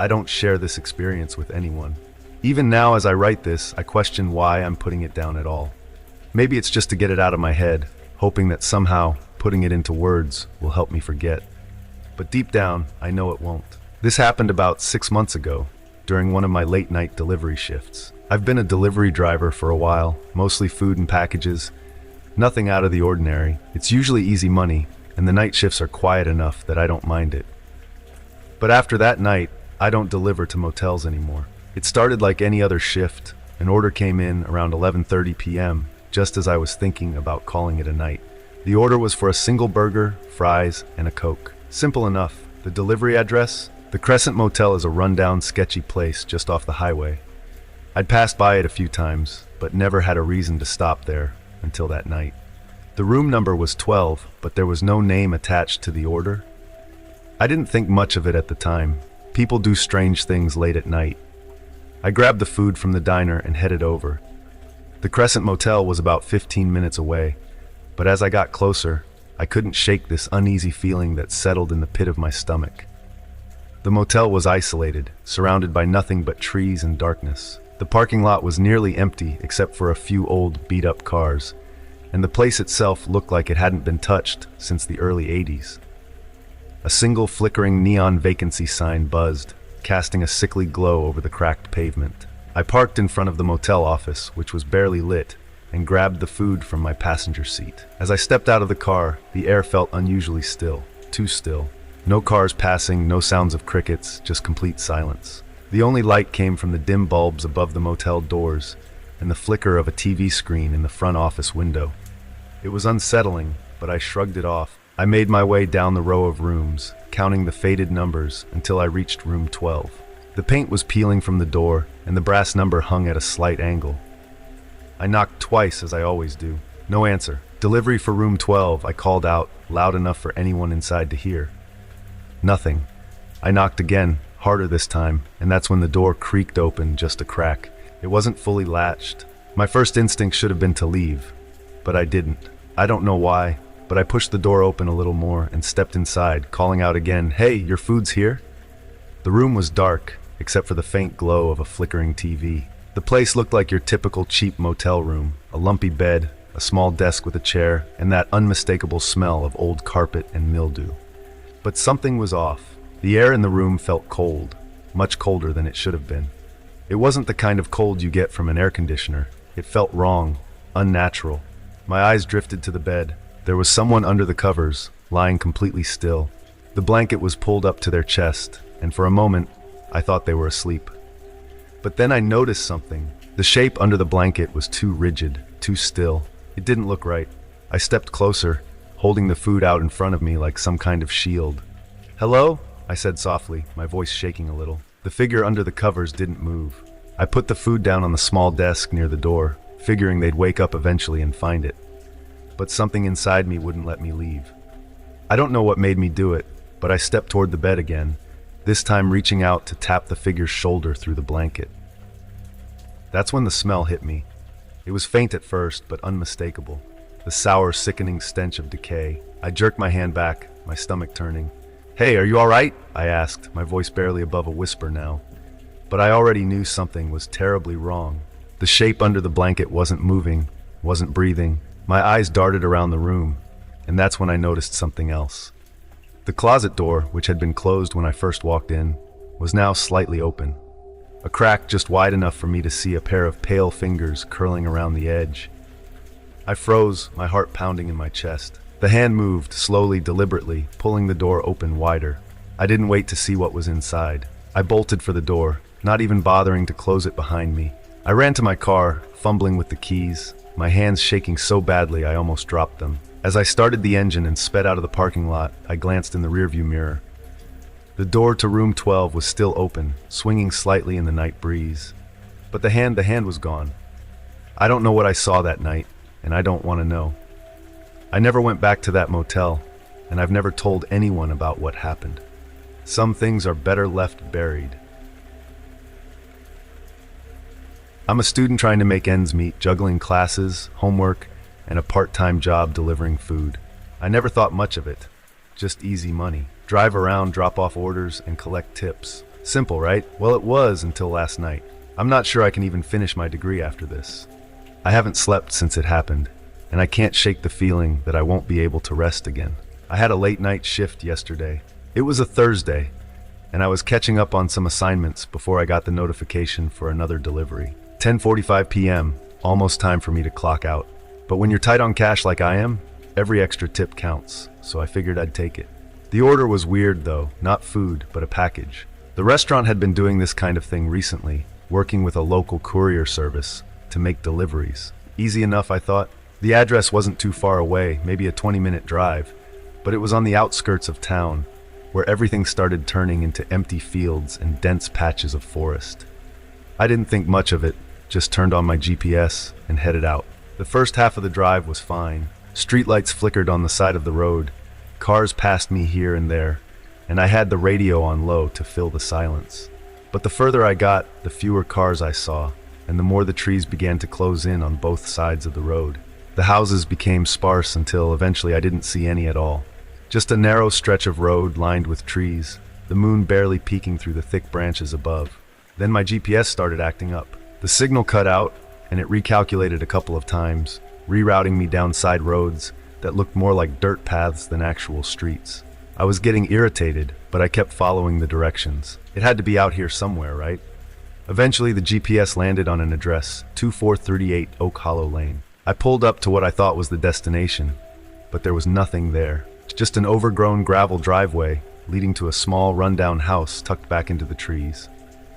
I don't share this experience with anyone. Even now as I write this, I question why I'm putting it down at all. Maybe it's just to get it out of my head, hoping that somehow putting it into words will help me forget. But deep down, I know it won't. This happened about 6 months ago, during one of my late night delivery shifts. I've been a delivery driver for a while, mostly food and packages. Nothing out of the ordinary. It's usually easy money, and the night shifts are quiet enough that I don't mind it. But after that night, I don't deliver to motels anymore. It started like any other shift. An order came in around 11:30 p.m., just as I was thinking about calling it a night. The order was for a single burger, fries, and a Coke. Simple enough. The delivery address? The Crescent Motel is a rundown, sketchy place just off the highway. I'd passed by it a few times, but never had a reason to stop there until that night. The room number was 12, but there was no name attached to the order. I didn't think much of it at the time. People do strange things late at night. I grabbed the food from the diner and headed over. The Crescent Motel was about 15 minutes away, but as I got closer, I couldn't shake this uneasy feeling that settled in the pit of my stomach. The motel was isolated, surrounded by nothing but trees and darkness. The parking lot was nearly empty except for a few old, beat-up cars, and the place itself looked like it hadn't been touched since the early 80s. A single flickering neon vacancy sign buzzed, casting a sickly glow over the cracked pavement. I parked in front of the motel office, which was barely lit, and grabbed the food from my passenger seat. As I stepped out of the car, the air felt unusually still, too still. No cars passing, no sounds of crickets, just complete silence. The only light came from the dim bulbs above the motel doors and the flicker of a TV screen in the front office window. It was unsettling, but I shrugged it off. I made my way down the row of rooms, counting the faded numbers until I reached room 12. The paint was peeling from the door, and the brass number hung at a slight angle. I knocked twice, as I always do. No answer. Delivery for room 12, I called out, loud enough for anyone inside to hear. Nothing. I knocked again, harder this time, and that's when the door creaked open just a crack. It wasn't fully latched. My first instinct should have been to leave, but I didn't. I don't know why, but I pushed the door open a little more and stepped inside, calling out again, "Hey, your food's here?" The room was dark, except for the faint glow of a flickering TV. The place looked like your typical cheap motel room, a lumpy bed, a small desk with a chair, and that unmistakable smell of old carpet and mildew. But something was off. The air in the room felt cold, much colder than it should have been. It wasn't the kind of cold you get from an air conditioner. It felt wrong, unnatural. My eyes drifted to the bed. There was someone under the covers, lying completely still. The blanket was pulled up to their chest, and for a moment, I thought they were asleep. But then I noticed something. The shape under the blanket was too rigid, too still. It didn't look right. I stepped closer, holding the food out in front of me like some kind of shield. "Hello?" I said softly, my voice shaking a little. The figure under the covers didn't move. I put the food down on the small desk near the door, figuring they'd wake up eventually and find it. But something inside me wouldn't let me leave. I don't know what made me do it, but I stepped toward the bed again, this time reaching out to tap the figure's shoulder through the blanket. That's when the smell hit me. It was faint at first, but unmistakable. The sour, sickening stench of decay. I jerked my hand back, my stomach turning. "Hey, are you all right?" I asked, my voice barely above a whisper now. But I already knew something was terribly wrong. The shape under the blanket wasn't moving, wasn't breathing. My eyes darted around the room, and that's when I noticed something else. The closet door, which had been closed when I first walked in, was now slightly open. A crack just wide enough for me to see a pair of pale fingers curling around the edge. I froze, my heart pounding in my chest. The hand moved, slowly, deliberately, pulling the door open wider. I didn't wait to see what was inside. I bolted for the door, not even bothering to close it behind me. I ran to my car, fumbling with the keys, my hands shaking so badly I almost dropped them. As I started the engine and sped out of the parking lot, I glanced in the rearview mirror. The door to room 12 was still open, swinging slightly in the night breeze. But the hand was gone. I don't know what I saw that night, and I don't want to know. I never went back to that motel, and I've never told anyone about what happened. Some things are better left buried. I'm a student trying to make ends meet, juggling classes, homework, and a part-time job delivering food. I never thought much of it, just easy money. Drive around, drop off orders, and collect tips. Simple, right? Well, it was until last night. I'm not sure I can even finish my degree after this. I haven't slept since it happened, and I can't shake the feeling that I won't be able to rest again. I had a late night shift yesterday. It was a Thursday, and I was catching up on some assignments before I got the notification for another delivery. 10:45 p.m., almost time for me to clock out. But when you're tight on cash like I am, every extra tip counts, so I figured I'd take it. The order was weird though, not food, but a package. The restaurant had been doing this kind of thing recently, working with a local courier service to make deliveries. Easy enough, I thought. The address wasn't too far away, maybe a 20-minute drive, but it was on the outskirts of town, where everything started turning into empty fields and dense patches of forest. I didn't think much of it, just turned on my GPS and headed out. The first half of the drive was fine. Streetlights flickered on the side of the road, cars passed me here and there, and I had the radio on low to fill the silence. But the further I got, the fewer cars I saw, and the more the trees began to close in on both sides of the road. The houses became sparse until eventually I didn't see any at all. Just a narrow stretch of road lined with trees, the moon barely peeking through the thick branches above. Then my GPS started acting up. The signal cut out, and it recalculated a couple of times, rerouting me down side roads that looked more like dirt paths than actual streets. I was getting irritated, but I kept following the directions. It had to be out here somewhere, right? Eventually, the GPS landed on an address, 2438 Oak Hollow Lane. I pulled up to what I thought was the destination, but there was nothing there. Just an overgrown gravel driveway leading to a small rundown house tucked back into the trees.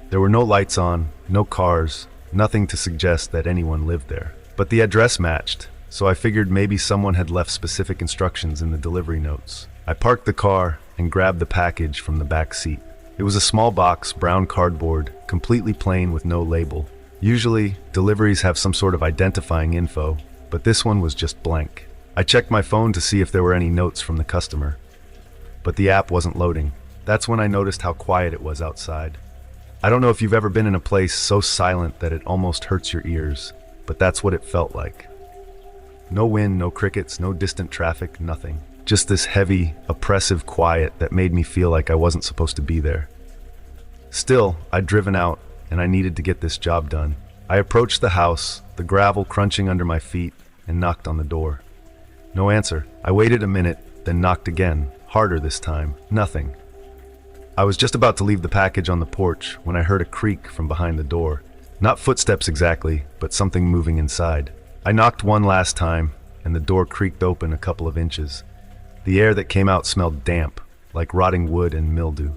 There were no lights on, no cars, nothing to suggest that anyone lived there. But the address matched, so I figured maybe someone had left specific instructions in the delivery notes. I parked the car and grabbed the package from the back seat. It was a small box, brown cardboard, completely plain with no label. Usually, deliveries have some sort of identifying info, but this one was just blank. I checked my phone to see if there were any notes from the customer, but the app wasn't loading. That's when I noticed how quiet it was outside. I don't know if you've ever been in a place so silent that it almost hurts your ears, but that's what it felt like. No wind, no crickets, no distant traffic, nothing. Just this heavy, oppressive quiet that made me feel like I wasn't supposed to be there. Still, I'd driven out, and I needed to get this job done. I approached the house, the gravel crunching under my feet, and knocked on the door. No answer. I waited a minute, then knocked again, harder this time. Nothing. I was just about to leave the package on the porch when I heard a creak from behind the door. Not footsteps exactly, but something moving inside. I knocked one last time, and the door creaked open a couple of inches. The air that came out smelled damp, like rotting wood and mildew.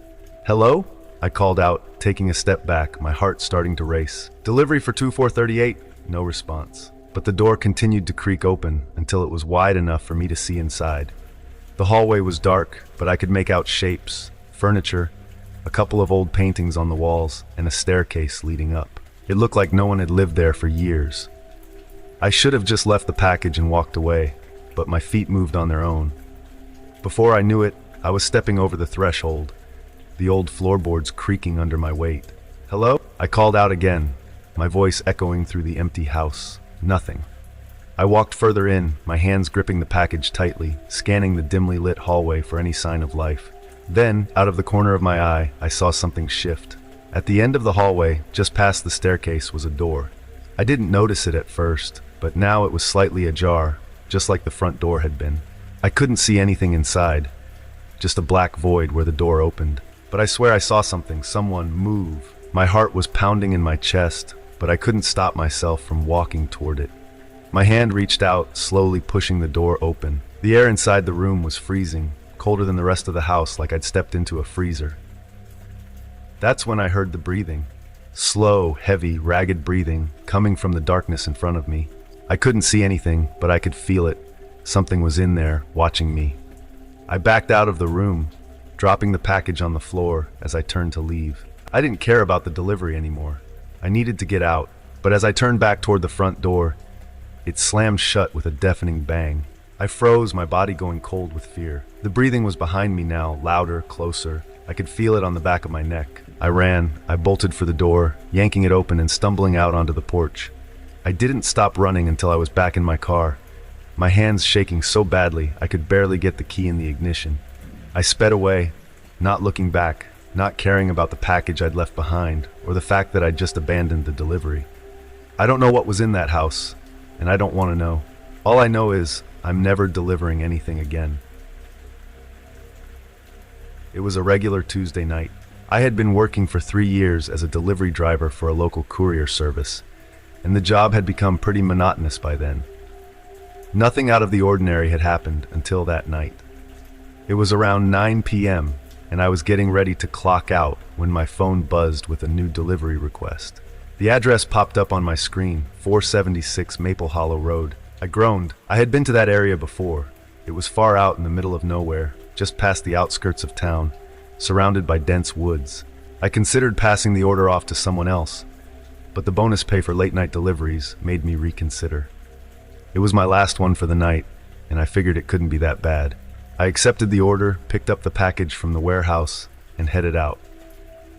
"Hello?" I called out, taking a step back, my heart starting to race. "Delivery for 2438. No response. But the door continued to creak open until it was wide enough for me to see inside. The hallway was dark, but I could make out shapes, furniture, a couple of old paintings on the walls, and a staircase leading up. It looked like no one had lived there for years. I should have just left the package and walked away, but my feet moved on their own. Before I knew it, I was stepping over the threshold, the old floorboards creaking under my weight. "Hello?" I called out again, my voice echoing through the empty house. Nothing. I walked further in, my hands gripping the package tightly, scanning the dimly lit hallway for any sign of life. Then, out of the corner of my eye, I saw something shift. At the end of the hallway, just past the staircase, was a door. I didn't notice it at first, but now it was slightly ajar, just like the front door had been. I couldn't see anything inside, just a black void where the door opened. But I swear I saw someone move. My heart was pounding in my chest, but I couldn't stop myself from walking toward it. My hand reached out, slowly pushing the door open. The air inside the room was freezing, colder than the rest of the house, like I'd stepped into a freezer. That's when I heard the breathing. Slow, heavy, ragged breathing, coming from the darkness in front of me. I couldn't see anything, but I could feel it. Something was in there, watching me. I backed out of the room, dropping the package on the floor as I turned to leave. I didn't care about the delivery anymore. I needed to get out, but as I turned back toward the front door, it slammed shut with a deafening bang. I froze, my body going cold with fear. The breathing was behind me now, louder, closer. I could feel it on the back of my neck. I ran, I bolted for the door, yanking it open and stumbling out onto the porch. I didn't stop running until I was back in my car, my hands shaking so badly I could barely get the key in the ignition. I sped away, not looking back, not caring about the package I'd left behind or the fact that I'd just abandoned the delivery. I don't know what was in that house, and I don't want to know. All I know is I'm never delivering anything again. It was a regular Tuesday night. I had been working for 3 years as a delivery driver for a local courier service, and the job had become pretty monotonous by then. Nothing out of the ordinary had happened until that night. It was around 9 p.m., and I was getting ready to clock out when my phone buzzed with a new delivery request. The address popped up on my screen, 476 Maple Hollow Road. I groaned. I had been to that area before. It was far out in the middle of nowhere, just past the outskirts of town, surrounded by dense woods. I considered passing the order off to someone else, but the bonus pay for late-night deliveries made me reconsider. It was my last one for the night, and I figured it couldn't be that bad. I accepted the order, picked up the package from the warehouse, and headed out.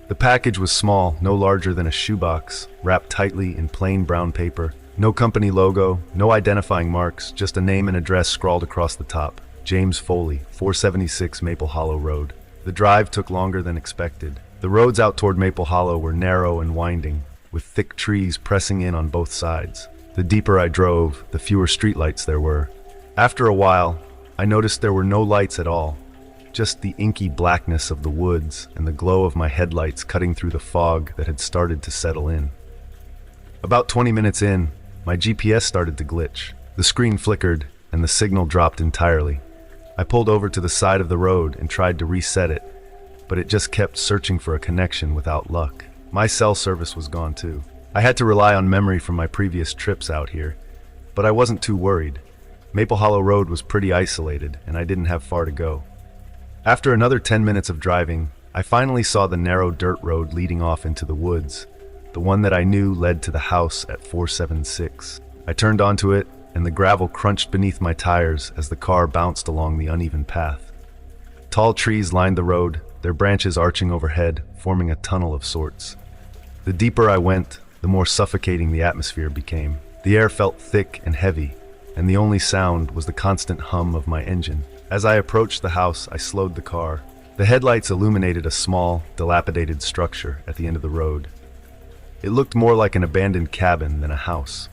The package was small, no larger than a shoebox, wrapped tightly in plain brown paper. No company logo, no identifying marks, just a name and address scrawled across the top. James Foley, 476 Maple Hollow Road. The drive took longer than expected. The roads out toward Maple Hollow were narrow and winding, with thick trees pressing in on both sides. The deeper I drove, the fewer streetlights there were. After a while, I noticed there were no lights at all, just the inky blackness of the woods and the glow of my headlights cutting through the fog that had started to settle in. About 20 minutes in, my GPS started to glitch. The screen flickered, and the signal dropped entirely. I pulled over to the side of the road and tried to reset it, but it just kept searching for a connection without luck. My cell service was gone too. I had to rely on memory from my previous trips out here, but I wasn't too worried. Maple Hollow Road was pretty isolated, and I didn't have far to go. After another 10 minutes of driving, I finally saw the narrow dirt road leading off into the woods. The one that I knew led to the house at 476. I turned onto it, and the gravel crunched beneath my tires as the car bounced along the uneven path. Tall trees lined the road, their branches arching overhead, forming a tunnel of sorts. The deeper I went, the more suffocating the atmosphere became. The air felt thick and heavy, and the only sound was the constant hum of my engine. As I approached the house, I slowed the car. The headlights illuminated a small, dilapidated structure at the end of the road. It looked more like an abandoned cabin than a house.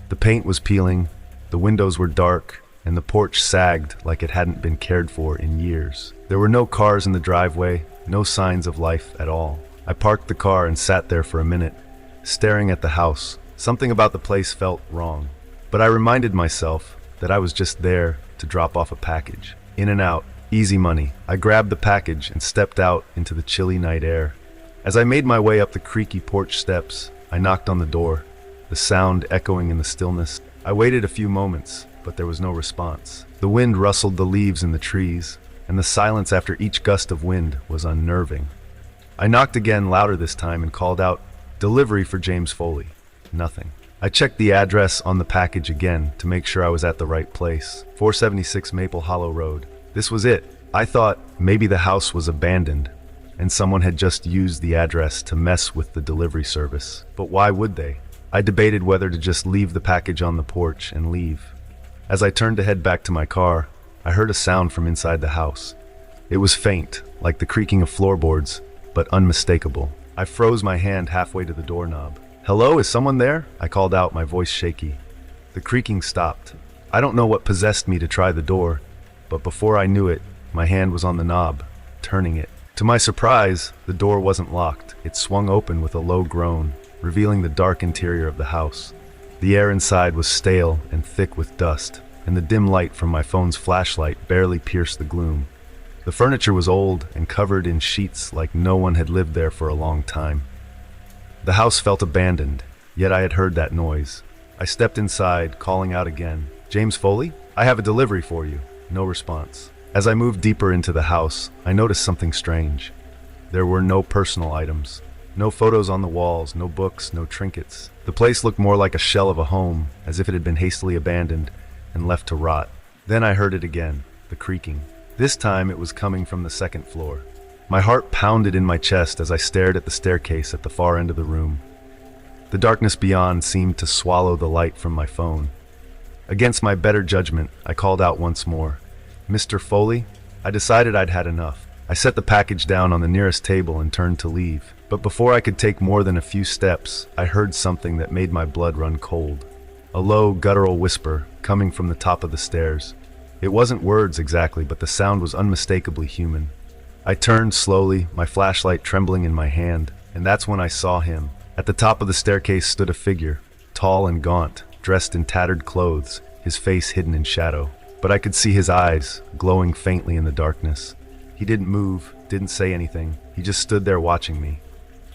The paint was peeling, the windows were dark, and the porch sagged like it hadn't been cared for in years. There were no cars in the driveway, no signs of life at all. I parked the car and sat there for a minute, staring at the house. Something about the place felt wrong, but I reminded myself that I was just there to drop off a package. In and out, easy money. I grabbed the package and stepped out into the chilly night air. As I made my way up the creaky porch steps, I knocked on the door, the sound echoing in the stillness. I waited a few moments, but there was no response. The wind rustled the leaves in the trees, and the silence after each gust of wind was unnerving. I knocked again, louder this time, and called out, "Delivery for James Foley." Nothing. I checked the address on the package again to make sure I was at the right place. 476 Maple Hollow Road. This was it. I thought maybe the house was abandoned, and someone had just used the address to mess with the delivery service. But why would they? I debated whether to just leave the package on the porch and leave. As I turned to head back to my car, I heard a sound from inside the house. It was faint, like the creaking of floorboards, but unmistakable. I froze my hand halfway to the doorknob. "Hello, is someone there?" I called out, my voice shaky. The creaking stopped. I don't know what possessed me to try the door, but before I knew it, my hand was on the knob, turning it. To my surprise, the door wasn't locked. It swung open with a low groan, revealing the dark interior of the house. The air inside was stale and thick with dust, and the dim light from my phone's flashlight barely pierced the gloom. The furniture was old and covered in sheets like no one had lived there for a long time. The house felt abandoned, yet I had heard that noise. I stepped inside, calling out again, "James Foley? I have a delivery for you." No response. As I moved deeper into the house, I noticed something strange. There were no personal items. No photos on the walls, no books, no trinkets. The place looked more like a shell of a home, as if it had been hastily abandoned and left to rot. Then I heard it again, the creaking. This time it was coming from the second floor. My heart pounded in my chest as I stared at the staircase at the far end of the room. The darkness beyond seemed to swallow the light from my phone. Against my better judgment, I called out once more, "Mr. Foley?" I decided I'd had enough. I set the package down on the nearest table and turned to leave. But before I could take more than a few steps, I heard something that made my blood run cold. A low, guttural whisper coming from the top of the stairs. It wasn't words exactly, but the sound was unmistakably human. I turned slowly, my flashlight trembling in my hand, and that's when I saw him. At the top of the staircase stood a figure, tall and gaunt, dressed in tattered clothes, his face hidden in shadow. But I could see his eyes, glowing faintly in the darkness. He didn't move, didn't say anything. He just stood there watching me.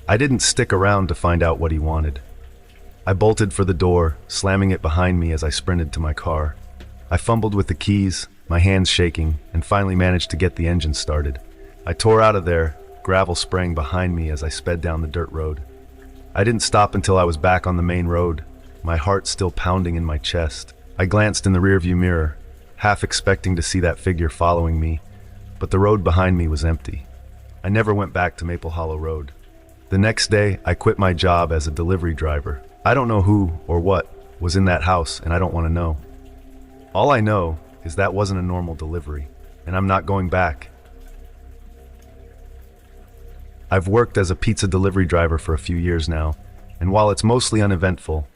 I didn't stick around to find out what he wanted. I bolted for the door, slamming it behind me as I sprinted to my car. I fumbled with the keys, my hands shaking, and finally managed to get the engine started. I tore out of there, gravel spraying behind me as I sped down the dirt road. I didn't stop until I was back on the main road, my heart still pounding in my chest. I glanced in the rearview mirror, half expecting to see that figure following me, but the road behind me was empty. I never went back to Maple Hollow Road. The next day, I quit my job as a delivery driver. I don't know who or what was in that house, and I don't want to know. All I know is that wasn't a normal delivery, and I'm not going back. I've worked as a pizza delivery driver for a few years now, and while it's mostly uneventful,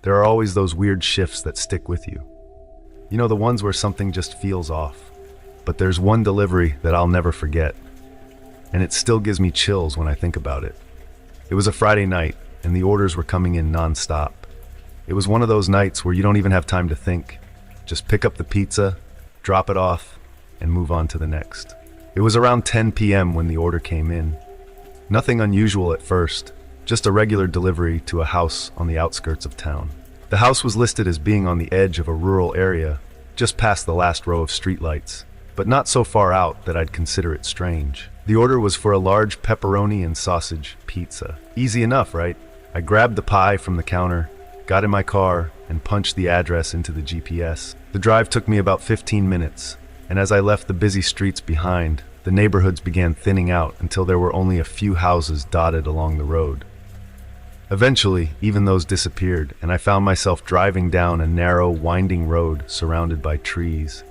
there are always those weird shifts that stick with you. You know, the ones where something just feels off. But there's one delivery that I'll never forget, and it still gives me chills when I think about it. It was a Friday night, and the orders were coming in non-stop. It was one of those nights where you don't even have time to think. Just pick up the pizza, drop it off, and move on to the next. It was around 10 p.m. when the order came in. Nothing unusual at first, just a regular delivery to a house on the outskirts of town. The house was listed as being on the edge of a rural area, just past the last row of streetlights, but not so far out that I'd consider it strange. The order was for a large pepperoni and sausage pizza. Easy enough, right? I grabbed the pie from the counter, got in my car, and punched the address into the GPS. The drive took me about 15 minutes, and as I left the busy streets behind, the neighborhoods began thinning out until there were only a few houses dotted along the road. Eventually, even those disappeared, and I found myself driving down a narrow, winding road surrounded by trees.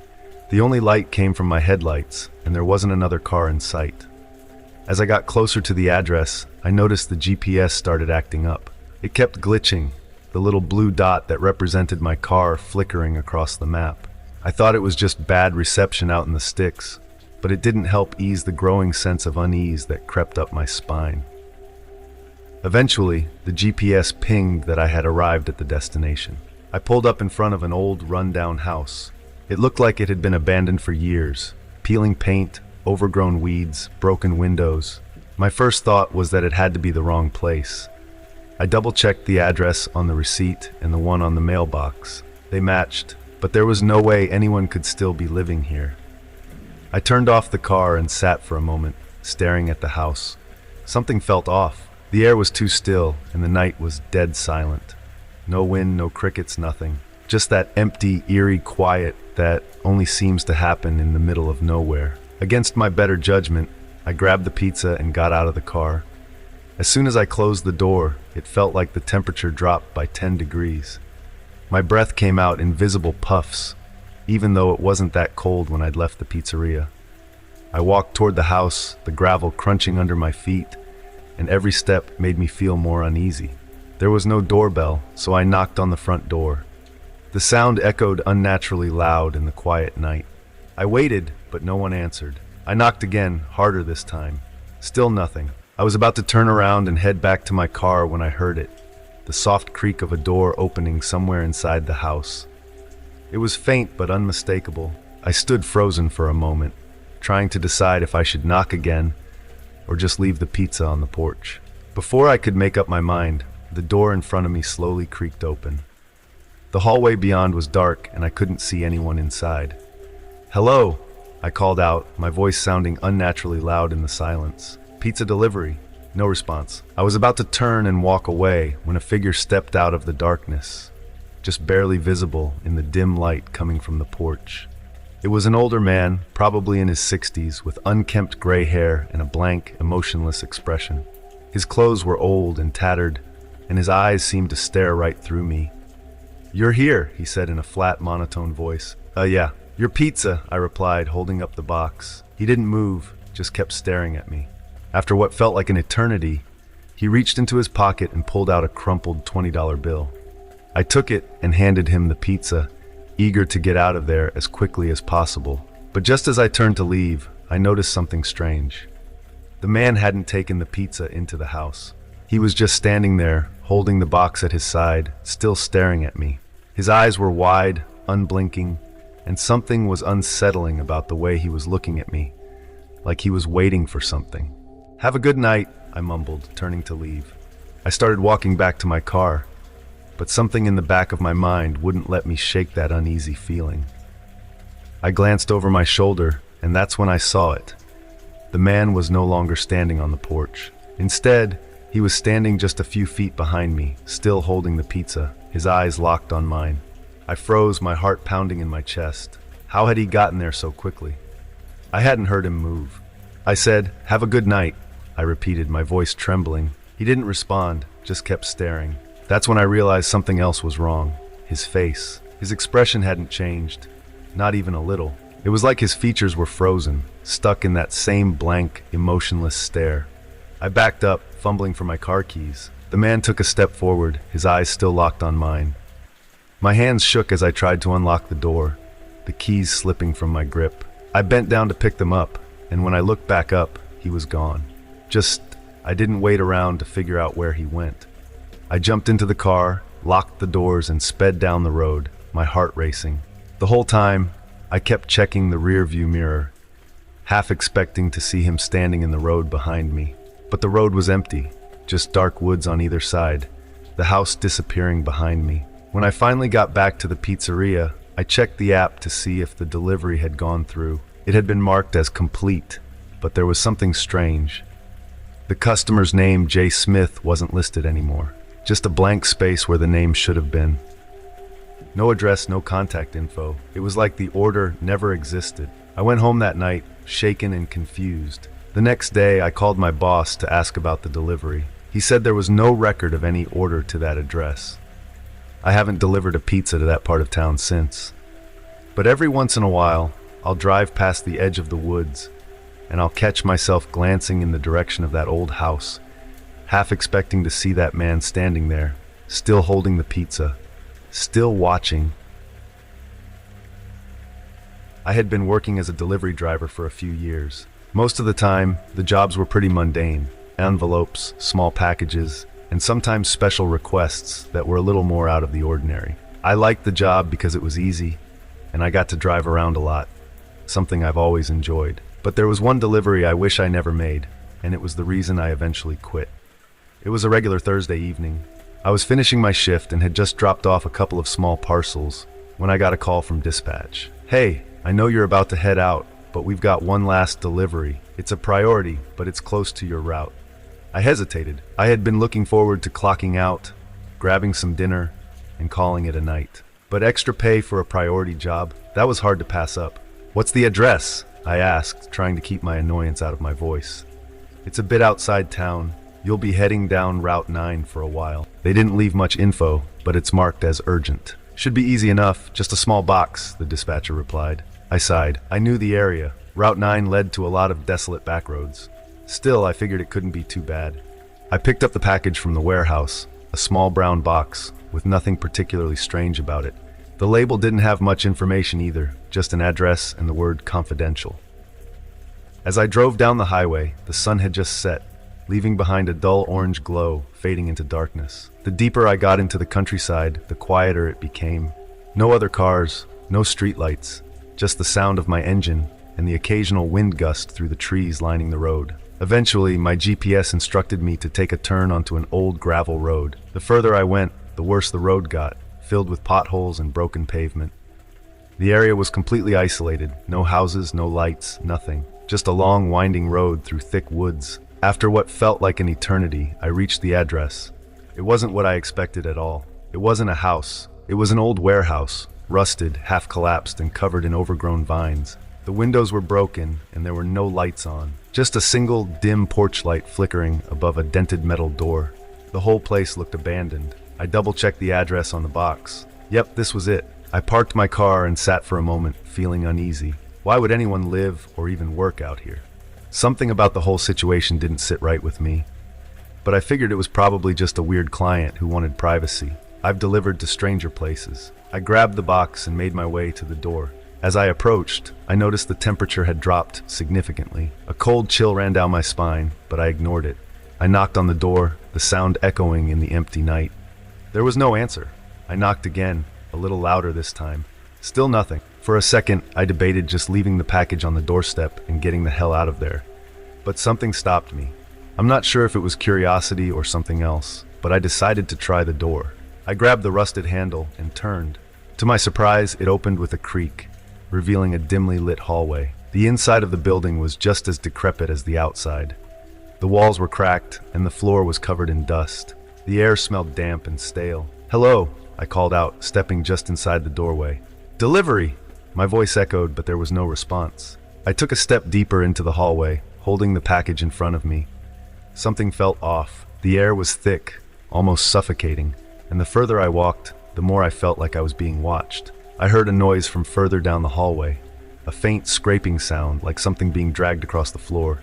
The only light came from my headlights, and there wasn't another car in sight. As I got closer to the address, I noticed the GPS started acting up. It kept glitching, the little blue dot that represented my car flickering across the map. I thought it was just bad reception out in the sticks, but it didn't help ease the growing sense of unease that crept up my spine. Eventually, the GPS pinged that I had arrived at the destination. I pulled up in front of an old, run-down house. It looked like it had been abandoned for years. Peeling paint, overgrown weeds, broken windows. My first thought was that it had to be the wrong place. I double-checked the address on the receipt and the one on the mailbox. They matched, but there was no way anyone could still be living here. I turned off the car and sat for a moment, staring at the house. Something felt off. The air was too still, and the night was dead silent. No wind, no crickets, nothing. Just that empty, eerie quiet that only seems to happen in the middle of nowhere. Against my better judgment, I grabbed the pizza and got out of the car. As soon as I closed the door, it felt like the temperature dropped by 10 degrees. My breath came out in visible puffs, even though it wasn't that cold when I'd left the pizzeria. I walked toward the house, the gravel crunching under my feet, and every step made me feel more uneasy. There was no doorbell, so I knocked on the front door. The sound echoed unnaturally loud in the quiet night. I waited, but no one answered. I knocked again, harder this time. Still nothing. I was about to turn around and head back to my car when I heard it, the soft creak of a door opening somewhere inside the house. It was faint but unmistakable. I stood frozen for a moment, trying to decide if I should knock again or just leave the pizza on the porch. Before I could make up my mind, the door in front of me slowly creaked open. The hallway beyond was dark and I couldn't see anyone inside. "Hello," I called out, my voice sounding unnaturally loud in the silence. "Pizza delivery." No response. I was about to turn and walk away when a figure stepped out of the darkness, just barely visible in the dim light coming from the porch. It was an older man, probably in his 60s, with unkempt gray hair and a blank, emotionless expression. His clothes were old and tattered, and his eyes seemed to stare right through me. "You're here," he said in a flat, monotone voice. Yeah. "Your pizza," I replied, holding up the box. He didn't move, just kept staring at me. After what felt like an eternity, he reached into his pocket and pulled out a crumpled $20 bill. I took it and handed him the pizza, eager to get out of there as quickly as possible. But just as I turned to leave, I noticed something strange. The man hadn't taken the pizza into the house. He was just standing there, holding the box at his side, still staring at me. His eyes were wide, unblinking, and something was unsettling about the way he was looking at me, like he was waiting for something. "Have a good night," I mumbled, turning to leave. I started walking back to my car, but something in the back of my mind wouldn't let me shake that uneasy feeling. I glanced over my shoulder, and that's when I saw it. The man was no longer standing on the porch. Instead, he was standing just a few feet behind me, still holding the pizza, his eyes locked on mine. I froze, my heart pounding in my chest. How had he gotten there so quickly? I hadn't heard him move. I said, "Have a good night," I repeated, my voice trembling. He didn't respond, just kept staring. That's when I realized something else was wrong. His face. His expression hadn't changed, not even a little. It was like his features were frozen, stuck in that same blank, emotionless stare. I backed up, fumbling for my car keys. The man took a step forward, his eyes still locked on mine. My hands shook as I tried to unlock the door, the keys slipping from my grip. I bent down to pick them up, and when I looked back up, he was gone. I didn't wait around to figure out where he went. I jumped into the car, locked the doors, and sped down the road, my heart racing. The whole time, I kept checking the rear-view mirror, half expecting to see him standing in the road behind me. But the road was empty, just dark woods on either side, the house disappearing behind me. When I finally got back to the pizzeria, I checked the app to see if the delivery had gone through. It had been marked as complete, but there was something strange. The customer's name, J. Smith, wasn't listed anymore. Just a blank space where the name should have been. No address, no contact info. It was like the order never existed. I went home that night, shaken and confused. The next day, I called my boss to ask about the delivery. He said there was no record of any order to that address. I haven't delivered a pizza to that part of town since. But every once in a while, I'll drive past the edge of the woods, and I'll catch myself glancing in the direction of that old house, half expecting to see that man standing there, still holding the pizza, still watching. I had been working as a delivery driver for a few years. Most of the time, the jobs were pretty mundane. Envelopes, small packages, and sometimes special requests that were a little more out of the ordinary. I liked the job because it was easy, and I got to drive around a lot, something I've always enjoyed. But there was one delivery I wish I never made, and it was the reason I eventually quit. It was a regular Thursday evening. I was finishing my shift and had just dropped off a couple of small parcels when I got a call from dispatch. "Hey, I know you're about to head out, but we've got one last delivery. It's a priority, but it's close to your route." I hesitated. I had been looking forward to clocking out, grabbing some dinner, and calling it a night. But extra pay for a priority job, that was hard to pass up. "What's the address?" I asked, trying to keep my annoyance out of my voice. "It's a bit outside town. You'll be heading down Route 9 for a while." They didn't leave much info, but it's marked as urgent. "Should be easy enough, just a small box," the dispatcher replied. I sighed. I knew the area. Route 9 led to a lot of desolate backroads. Still, I figured it couldn't be too bad. I picked up the package from the warehouse, a small brown box with nothing particularly strange about it. The label didn't have much information either, just an address and the word confidential. As I drove down the highway, the sun had just set, leaving behind a dull orange glow, fading into darkness. The deeper I got into the countryside, the quieter it became. No other cars, no streetlights, just the sound of my engine and the occasional wind gust through the trees lining the road. Eventually, my GPS instructed me to take a turn onto an old gravel road. The further I went, the worse the road got, filled with potholes and broken pavement. The area was completely isolated, no houses, no lights, nothing. Just a long, winding road through thick woods. After what felt like an eternity, I reached the address. It wasn't what I expected at all. It wasn't a house. It was an old warehouse, rusted, half collapsed, and covered in overgrown vines. The windows were broken, and there were no lights on. Just a single, dim porch light flickering above a dented metal door. The whole place looked abandoned. I double-checked the address on the box. Yep, this was it. I parked my car and sat for a moment, feeling uneasy. Why would anyone live or even work out here? Something about the whole situation didn't sit right with me, but I figured it was probably just a weird client who wanted privacy. I've delivered to stranger places. I grabbed the box and made my way to the door. As I approached, I noticed the temperature had dropped significantly. A cold chill ran down my spine, but I ignored it. I knocked on the door, the sound echoing in the empty night. There was no answer. I knocked again, a little louder this time. Still nothing. For a second, I debated just leaving the package on the doorstep and getting the hell out of there. But something stopped me. I'm not sure if it was curiosity or something else, but I decided to try the door. I grabbed the rusted handle and turned. To my surprise, it opened with a creak, revealing a dimly lit hallway. The inside of the building was just as decrepit as the outside. The walls were cracked, and the floor was covered in dust. The air smelled damp and stale. "Hello," I called out, stepping just inside the doorway. "Delivery!" My voice echoed, but there was no response. I took a step deeper into the hallway, holding the package in front of me. Something felt off. The air was thick, almost suffocating, and the further I walked, the more I felt like I was being watched. I heard a noise from further down the hallway, a faint scraping sound like something being dragged across the floor.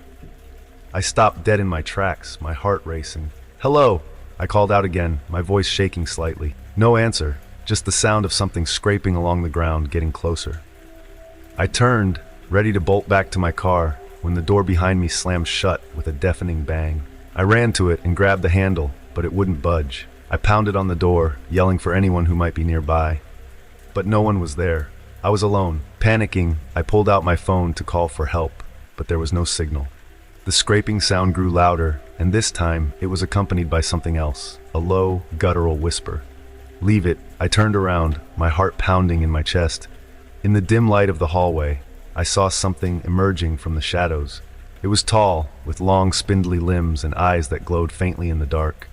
I stopped dead in my tracks, my heart racing. "Hello!" I called out again, my voice shaking slightly. No answer, just the sound of something scraping along the ground, getting closer. I turned, ready to bolt back to my car, when the door behind me slammed shut with a deafening bang. I ran to it and grabbed the handle, but it wouldn't budge. I pounded on the door, yelling for anyone who might be nearby. But no one was there. I was alone. Panicking, I pulled out my phone to call for help, but there was no signal. The scraping sound grew louder, and this time it was accompanied by something else, a low, guttural whisper. "Leave it." I turned around, my heart pounding in my chest. In the dim light of the hallway, I saw something emerging from the shadows. It was tall, with long, spindly limbs and eyes that glowed faintly in the dark.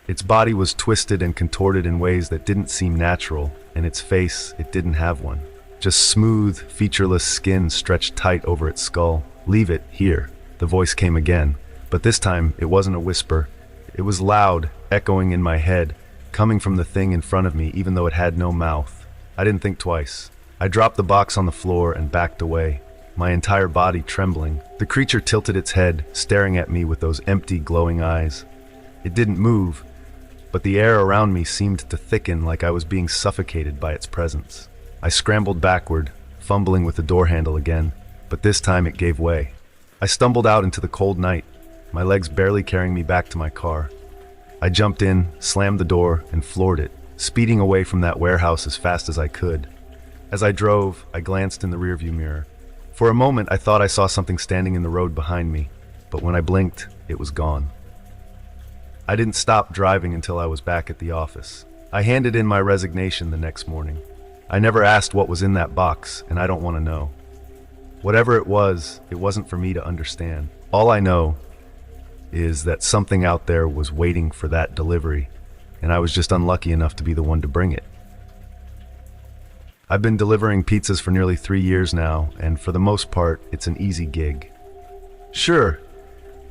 Its body was twisted and contorted in ways that didn't seem natural, and its face, it didn't have one. Just smooth, featureless skin stretched tight over its skull. "Leave it here." The voice came again, but this time it wasn't a whisper. It was loud, echoing in my head, coming from the thing in front of me even though it had no mouth. I didn't think twice. I dropped the box on the floor and backed away, my entire body trembling. The creature tilted its head, staring at me with those empty, glowing eyes. It didn't move, but the air around me seemed to thicken like I was being suffocated by its presence. I scrambled backward, fumbling with the door handle again, but this time it gave way. I stumbled out into the cold night, my legs barely carrying me back to my car. I jumped in, slammed the door, and floored it, speeding away from that warehouse as fast as I could. As I drove, I glanced in the rearview mirror. For a moment, I thought I saw something standing in the road behind me, but when I blinked, it was gone. I didn't stop driving until I was back at the office. I handed in my resignation the next morning. I never asked what was in that box, and I don't want to know. Whatever it wasn't for me to understand. All I know is that something out there was waiting for that delivery, and I was just unlucky enough to be the one to bring it. I've been delivering pizzas for nearly 3 years now, and for the most part, it's an easy gig. Sure,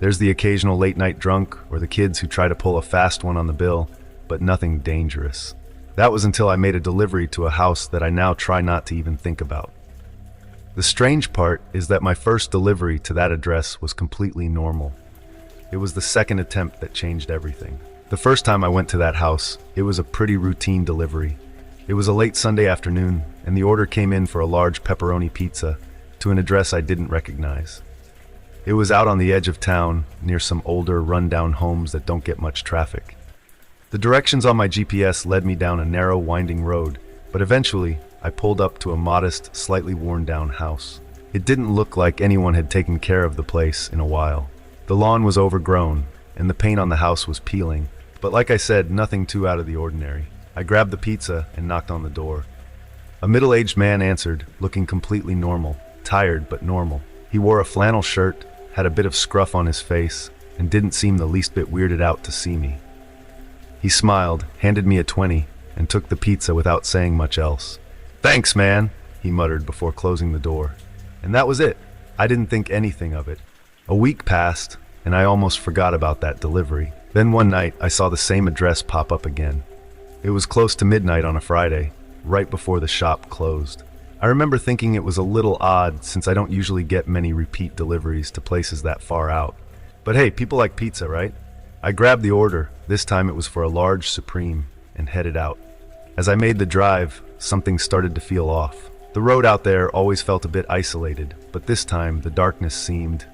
there's the occasional late-night drunk or the kids who try to pull a fast one on the bill, but nothing dangerous. That was until I made a delivery to a house that I now try not to even think about. The strange part is that my first delivery to that address was completely normal. It was the second attempt that changed everything. The first time I went to that house, it was a pretty routine delivery. It was a late Sunday afternoon, and the order came in for a large pepperoni pizza to an address I didn't recognize. It was out on the edge of town, near some older, run-down homes that don't get much traffic. The directions on my GPS led me down a narrow, winding road, but eventually, I pulled up to a modest, slightly worn-down house. It didn't look like anyone had taken care of the place in a while. The lawn was overgrown, and the paint on the house was peeling, but like I said, nothing too out of the ordinary. I grabbed the pizza and knocked on the door. A middle-aged man answered, looking completely normal, tired but normal. He wore a flannel shirt, had a bit of scruff on his face, and didn't seem the least bit weirded out to see me. He smiled, handed me a 20, and took the pizza without saying much else. "Thanks, man," he muttered before closing the door. And that was it. I didn't think anything of it. A week passed, and I almost forgot about that delivery. Then one night, I saw the same address pop up again. It was close to midnight on a Friday, right before the shop closed. I I remember thinking it was a little odd since I don't usually get many repeat deliveries to places that far out. But hey, people like pizza, right? I grabbed the order. This time it was for a large Supreme and headed out. As I made the drive, something started to feel off. The road out there always felt a bit isolated, but this time the darkness seemed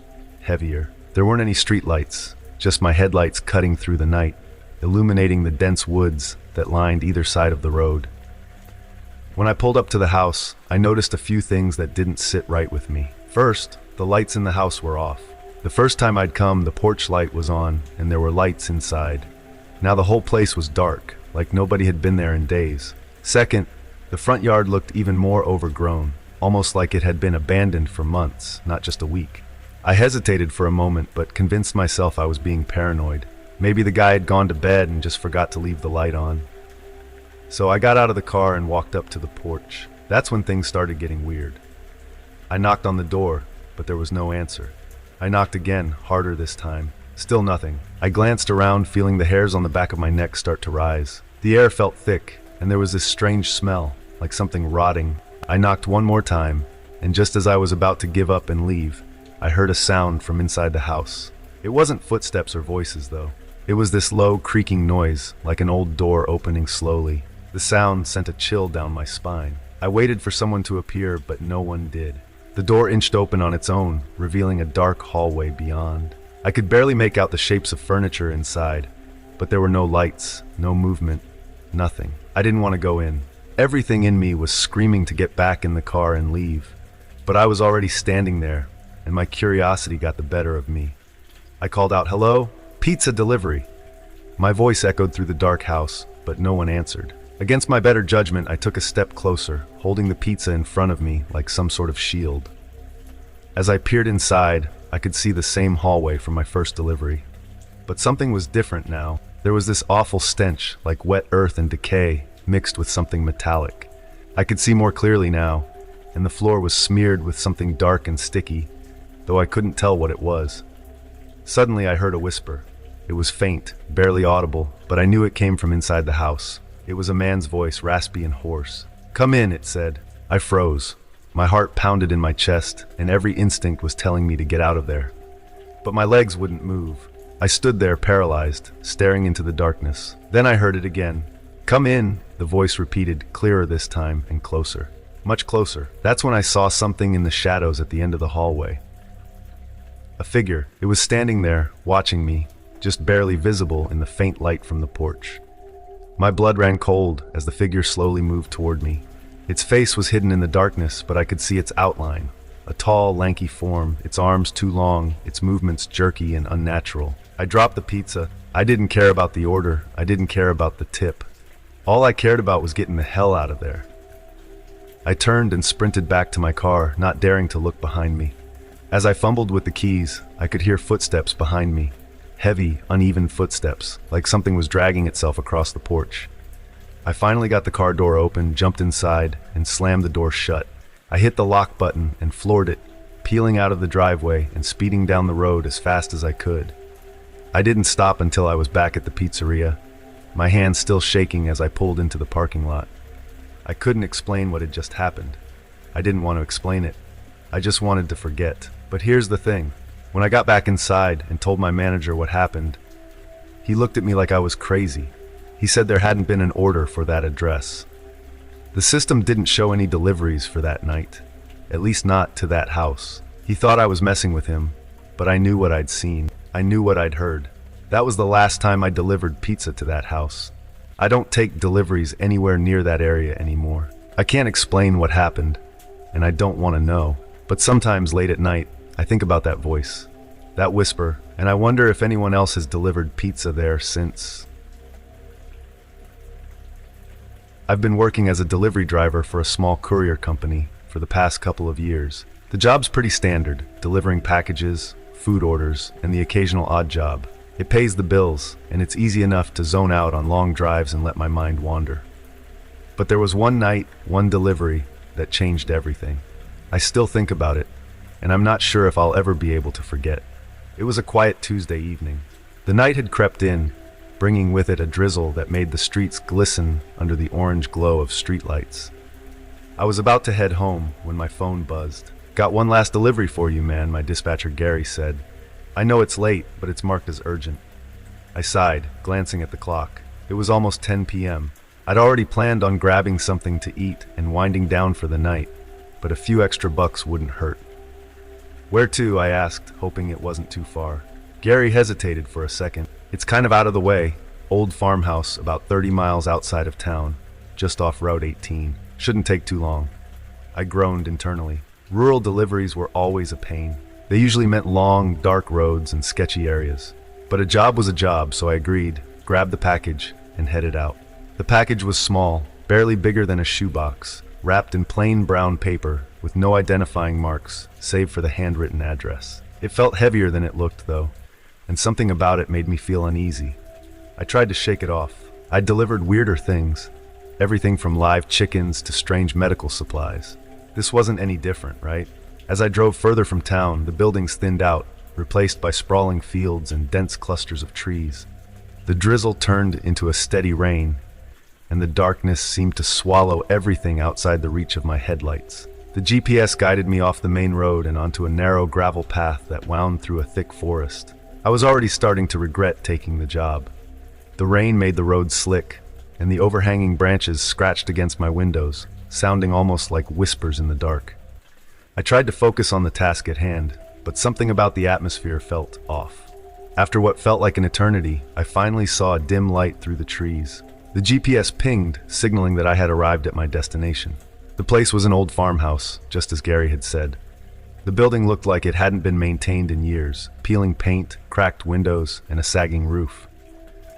heavier. There weren't any street lights, just my headlights cutting through the night, illuminating the dense woods that lined either side of the road. When I pulled up to the house, I noticed a few things that didn't sit right with me. First, the lights in the house were off. The first time I'd come, the porch light was on, and there were lights inside. Now the whole place was dark, like nobody had been there in days. Second, the front yard looked even more overgrown, almost like it had been abandoned for months, not just a week. I hesitated for a moment, but convinced myself I was being paranoid. Maybe the guy had gone to bed and just forgot to leave the light on. So I got out of the car and walked up to the porch. That's when things started getting weird. I knocked on the door, but there was no answer. I knocked again, harder this time. Still nothing. I glanced around, feeling the hairs on the back of my neck start to rise. The air felt thick, and there was this strange smell, like something rotting. I knocked one more time, and just as I was about to give up and leave, I heard a sound from inside the house. It wasn't footsteps or voices, though. It was this low, creaking noise, like an old door opening slowly. The sound sent a chill down my spine. I waited for someone to appear, but no one did. The door inched open on its own, revealing a dark hallway beyond. I could barely make out the shapes of furniture inside, but there were no lights, no movement, nothing. I didn't want to go in. Everything in me was screaming to get back in the car and leave, but I was already standing there, and my curiosity got the better of me. I called out, "Hello? Pizza delivery." My voice echoed through the dark house, but no one answered. Against my better judgment, I took a step closer, holding the pizza in front of me like some sort of shield. As I peered inside, I could see the same hallway from my first delivery. But something was different now. There was this awful stench, like wet earth and decay, mixed with something metallic. I could see more clearly now, and the floor was smeared with something dark and sticky, though I couldn't tell what it was. Suddenly I heard a whisper. It was faint, barely audible, but I knew it came from inside the house. It was a man's voice, raspy and hoarse. "Come in," it said. I froze. My heart pounded in my chest, and every instinct was telling me to get out of there. But my legs wouldn't move. I stood there paralyzed, staring into the darkness. Then I heard it again. "Come in," the voice repeated, clearer this time and closer. Much closer. That's when I saw something in the shadows at the end of the hallway. A figure. It was standing there, watching me, just barely visible in the faint light from the porch. My blood ran cold as the figure slowly moved toward me. Its face was hidden in the darkness, but I could see its outline. A tall, lanky form, its arms too long, its movements jerky and unnatural. I dropped the pizza. I didn't care about the order. I didn't care about the tip. All I cared about was getting the hell out of there. I turned and sprinted back to my car, not daring to look behind me. As I fumbled with the keys, I could hear footsteps behind me. Heavy, uneven footsteps, like something was dragging itself across the porch. I finally got the car door open, jumped inside, and slammed the door shut. I hit the lock button and floored it, peeling out of the driveway and speeding down the road as fast as I could. I didn't stop until I was back at the pizzeria, my hands still shaking as I pulled into the parking lot. I couldn't explain what had just happened. I didn't want to explain it. I just wanted to forget. But here's the thing. When I got back inside and told my manager what happened, he looked at me like I was crazy. He said there hadn't been an order for that address. The system didn't show any deliveries for that night, at least not to that house. He thought I was messing with him, but I knew what I'd seen. I knew what I'd heard. That was the last time I delivered pizza to that house. I don't take deliveries anywhere near that area anymore. I can't explain what happened, and I don't want to know. But sometimes late at night, I think about that voice, that whisper, and I wonder if anyone else has delivered pizza there since. I've been working as a delivery driver for a small courier company for the past couple of years. The job's pretty standard, delivering packages, food orders, and the occasional odd job. It pays the bills, and it's easy enough to zone out on long drives and let my mind wander. But there was one night, one delivery, that changed everything. I still think about it, and I'm not sure if I'll ever be able to forget. It was a quiet Tuesday evening. The night had crept in, bringing with it a drizzle that made the streets glisten under the orange glow of streetlights. I was about to head home when my phone buzzed. "Got one last delivery for you, man," my dispatcher Gary said. "I know it's late, but it's marked as urgent." I sighed, glancing at the clock. It was almost 10 p.m. I'd already planned on grabbing something to eat and winding down for the night, but a few extra bucks wouldn't hurt. "Where to?" I asked, hoping it wasn't too far. Gary hesitated for a second. "It's kind of out of the way. Old farmhouse about 30 miles outside of town, just off Route 18. Shouldn't take too long." I groaned internally. Rural deliveries were always a pain. They usually meant long, dark roads and sketchy areas. But a job was a job, so I agreed, grabbed the package, and headed out. The package was small, barely bigger than a shoebox, wrapped in plain brown paper with no identifying marks, save for the handwritten address. It felt heavier than it looked, though, and something about it made me feel uneasy. I tried to shake it off. I'd delivered weirder things, everything from live chickens to strange medical supplies. This wasn't any different, right? As I drove further from town, the buildings thinned out, replaced by sprawling fields and dense clusters of trees. The drizzle turned into a steady rain, and the darkness seemed to swallow everything outside the reach of my headlights. The GPS guided me off the main road and onto a narrow gravel path that wound through a thick forest. I was already starting to regret taking the job. The rain made the road slick, and the overhanging branches scratched against my windows, sounding almost like whispers in the dark. I tried to focus on the task at hand, but something about the atmosphere felt off. After what felt like an eternity, I finally saw a dim light through the trees. The GPS pinged, signaling that I had arrived at my destination. The place was an old farmhouse, just as Gary had said. The building looked like it hadn't been maintained in years, peeling paint, cracked windows, and a sagging roof.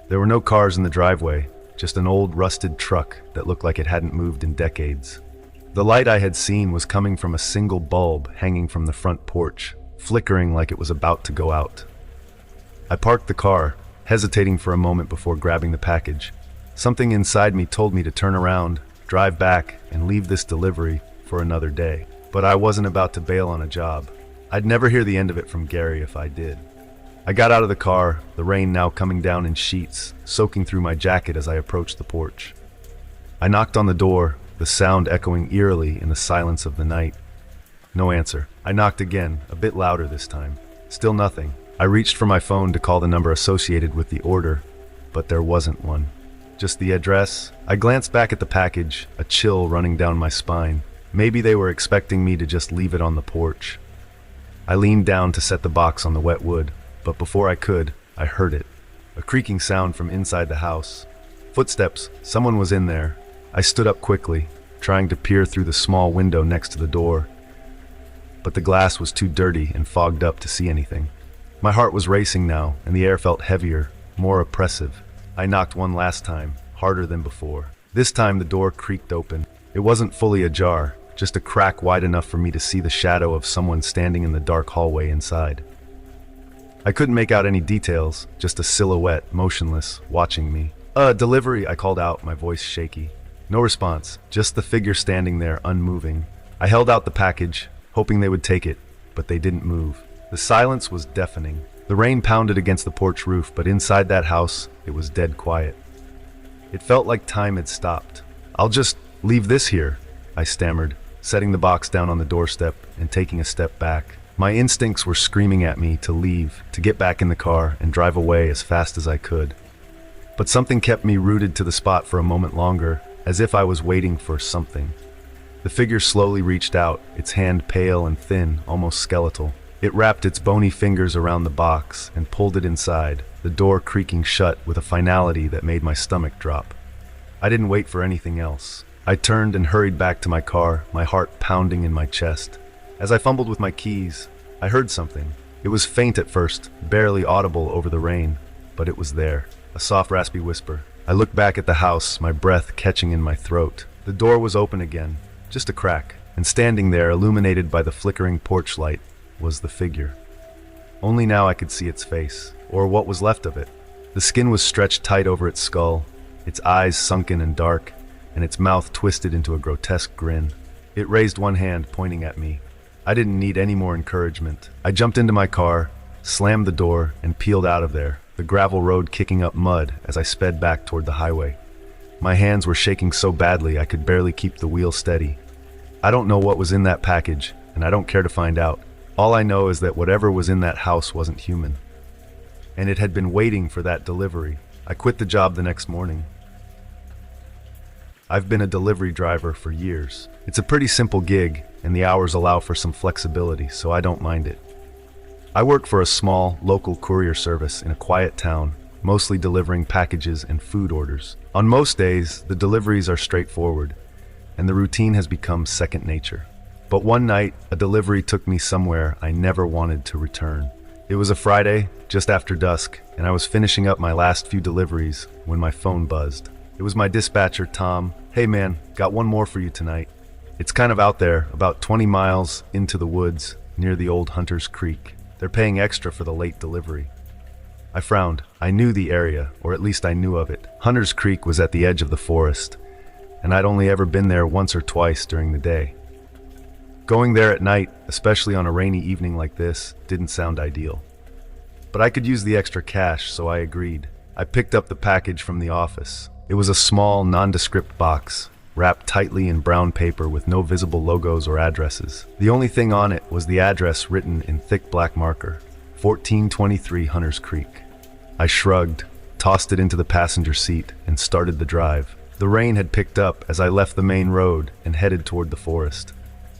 There were no cars in the driveway, just an old rusted truck that looked like it hadn't moved in decades. The light I had seen was coming from a single bulb hanging from the front porch, flickering like it was about to go out. I parked the car, hesitating for a moment before grabbing the package. Something inside me told me to turn around, drive back, and leave this delivery for another day. But I wasn't about to bail on a job. I'd never hear the end of it from Gary if I did. I got out of the car, the rain now coming down in sheets, soaking through my jacket as I approached the porch. I knocked on the door, the sound echoing eerily in the silence of the night. No answer. I knocked again, a bit louder this time. Still nothing. I reached for my phone to call the number associated with the order, but there wasn't one. Just the address. I glanced back at the package, a chill running down my spine. Maybe they were expecting me to just leave it on the porch. I leaned down to set the box on the wet wood, but before I could, I heard it. A creaking sound from inside the house. Footsteps. Someone was in there. I stood up quickly, trying to peer through the small window next to the door. But the glass was too dirty and fogged up to see anything. My heart was racing now, and the air felt heavier, more oppressive. I knocked one last time, harder than before. This time the door creaked open. It wasn't fully ajar, just a crack wide enough for me to see the shadow of someone standing in the dark hallway inside. I couldn't make out any details, just a silhouette, motionless, watching me. Delivery," I called out, my voice shaky. No response, just the figure standing there, unmoving. I held out the package, hoping they would take it, but they didn't move. The silence was deafening. The rain pounded against the porch roof, but inside that house, it was dead quiet. It felt like time had stopped. "I'll just leave this here," I stammered, setting the box down on the doorstep and taking a step back. My instincts were screaming at me to leave, to get back in the car and drive away as fast as I could. But something kept me rooted to the spot for a moment longer, as if I was waiting for something. The figure slowly reached out, its hand pale and thin, almost skeletal. It wrapped its bony fingers around the box and pulled it inside, the door creaking shut with a finality that made my stomach drop. I didn't wait for anything else. I turned and hurried back to my car, my heart pounding in my chest. As I fumbled with my keys, I heard something. It was faint at first, barely audible over the rain, but it was there, a soft, raspy whisper. I looked back at the house, my breath catching in my throat. The door was open again, just a crack, and standing there, illuminated by the flickering porch light, was the figure. Only now I could see its face, or what was left of it. The skin was stretched tight over its skull, its eyes sunken and dark, and its mouth twisted into a grotesque grin. It raised one hand, pointing at me. I didn't need any more encouragement. I jumped into my car, slammed the door, and peeled out of there, the gravel road kicking up mud as I sped back toward the highway. My hands were shaking so badly I could barely keep the wheel steady. I don't know what was in that package, and I don't care to find out. All I know is that whatever was in that house wasn't human. And it had been waiting for that delivery. I quit the job the next morning. I've been a delivery driver for years. It's a pretty simple gig, and the hours allow for some flexibility, so I don't mind it. I work for a small, local courier service in a quiet town, mostly delivering packages and food orders. On most days, the deliveries are straightforward, and the routine has become second nature. But one night, a delivery took me somewhere I never wanted to return. It was a Friday, just after dusk, and I was finishing up my last few deliveries when my phone buzzed. It was my dispatcher, Tom. "Hey man, got one more for you tonight. It's kind of out there, about 20 miles into the woods, near the old Hunter's Creek. They're paying extra for the late delivery." I frowned. I knew the area, or at least I knew of it. Hunter's Creek was at the edge of the forest, and I'd only ever been there once or twice during the day. Going there at night, especially on a rainy evening like this, didn't sound ideal. But I could use the extra cash, so I agreed. I picked up the package from the office. It was a small, nondescript box, wrapped tightly in brown paper with no visible logos or addresses. The only thing on it was the address written in thick black marker, 1423 Hunters Creek. I shrugged, tossed it into the passenger seat, and started the drive. The rain had picked up as I left the main road and headed toward the forest.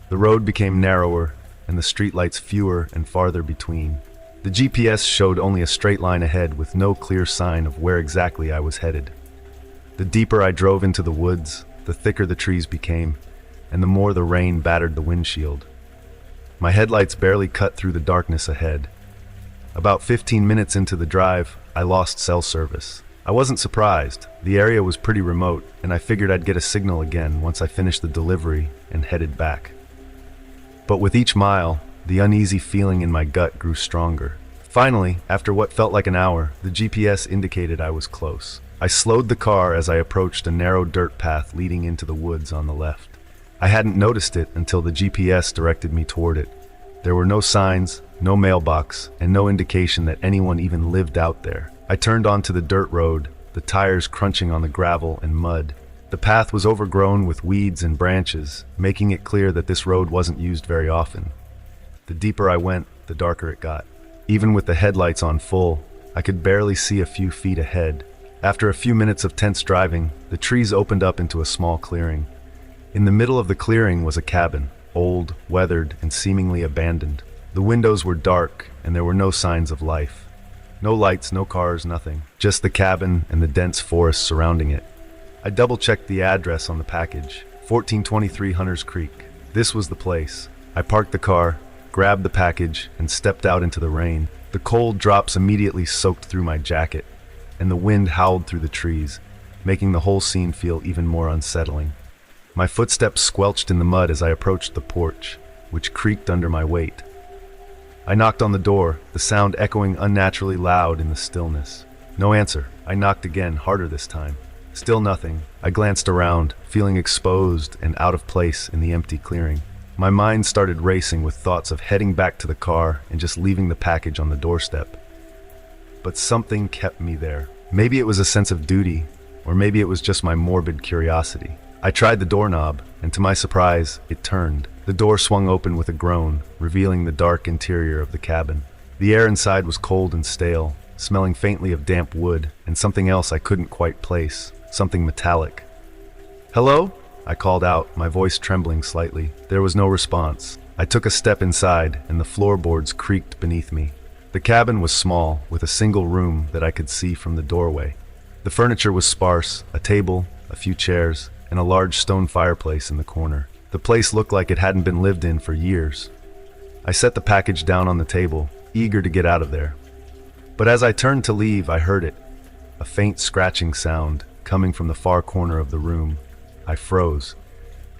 The road became narrower, and the streetlights fewer and farther between. The GPS showed only a straight line ahead with no clear sign of where exactly I was headed. The deeper I drove into the woods, the thicker the trees became, and the more the rain battered the windshield. My headlights barely cut through the darkness ahead. About 15 minutes into the drive, I lost cell service. I wasn't surprised. The area was pretty remote, and I figured I'd get a signal again once I finished the delivery and headed back. But with each mile, the uneasy feeling in my gut grew stronger. Finally, after what felt like an hour, the GPS indicated I was close. I slowed the car as I approached a narrow dirt path leading into the woods on the left. I hadn't noticed it until the GPS directed me toward it. There were no signs, no mailbox, and no indication that anyone even lived out there. I turned onto the dirt road, the tires crunching on the gravel and mud. The path was overgrown with weeds and branches, making it clear that this road wasn't used very often. The deeper I went, the darker it got. Even with the headlights on full, I could barely see a few feet ahead. After a few minutes of tense driving, the trees opened up into a small clearing. In the middle of the clearing was a cabin, old, weathered, and seemingly abandoned. The windows were dark, and there were no signs of life. No lights, no cars, nothing. Just the cabin and the dense forest surrounding it. I double-checked the address on the package, 1423 Hunters Creek. This was the place. I parked the car, grabbed the package, and stepped out into the rain. The cold drops immediately soaked through my jacket, and the wind howled through the trees, making the whole scene feel even more unsettling. My footsteps squelched in the mud as I approached the porch, which creaked under my weight. I knocked on the door, the sound echoing unnaturally loud in the stillness. No answer. I knocked again, harder this time. Still nothing. I glanced around, feeling exposed and out of place in the empty clearing. My mind started racing with thoughts of heading back to the car and just leaving the package on the doorstep. But something kept me there. Maybe it was a sense of duty, or maybe it was just my morbid curiosity. I tried the doorknob, and to my surprise, it turned. The door swung open with a groan, revealing the dark interior of the cabin. The air inside was cold and stale, smelling faintly of damp wood and something else I couldn't quite place. Something metallic. "Hello?" I called out, my voice trembling slightly. There was no response. I took a step inside, and the floorboards creaked beneath me. The cabin was small, with a single room that I could see from the doorway. The furniture was sparse, a table, a few chairs, and a large stone fireplace in the corner. The place looked like it hadn't been lived in for years. I set the package down on the table, eager to get out of there. But as I turned to leave, I heard it. A faint scratching sound, coming from the far corner of the room. I froze.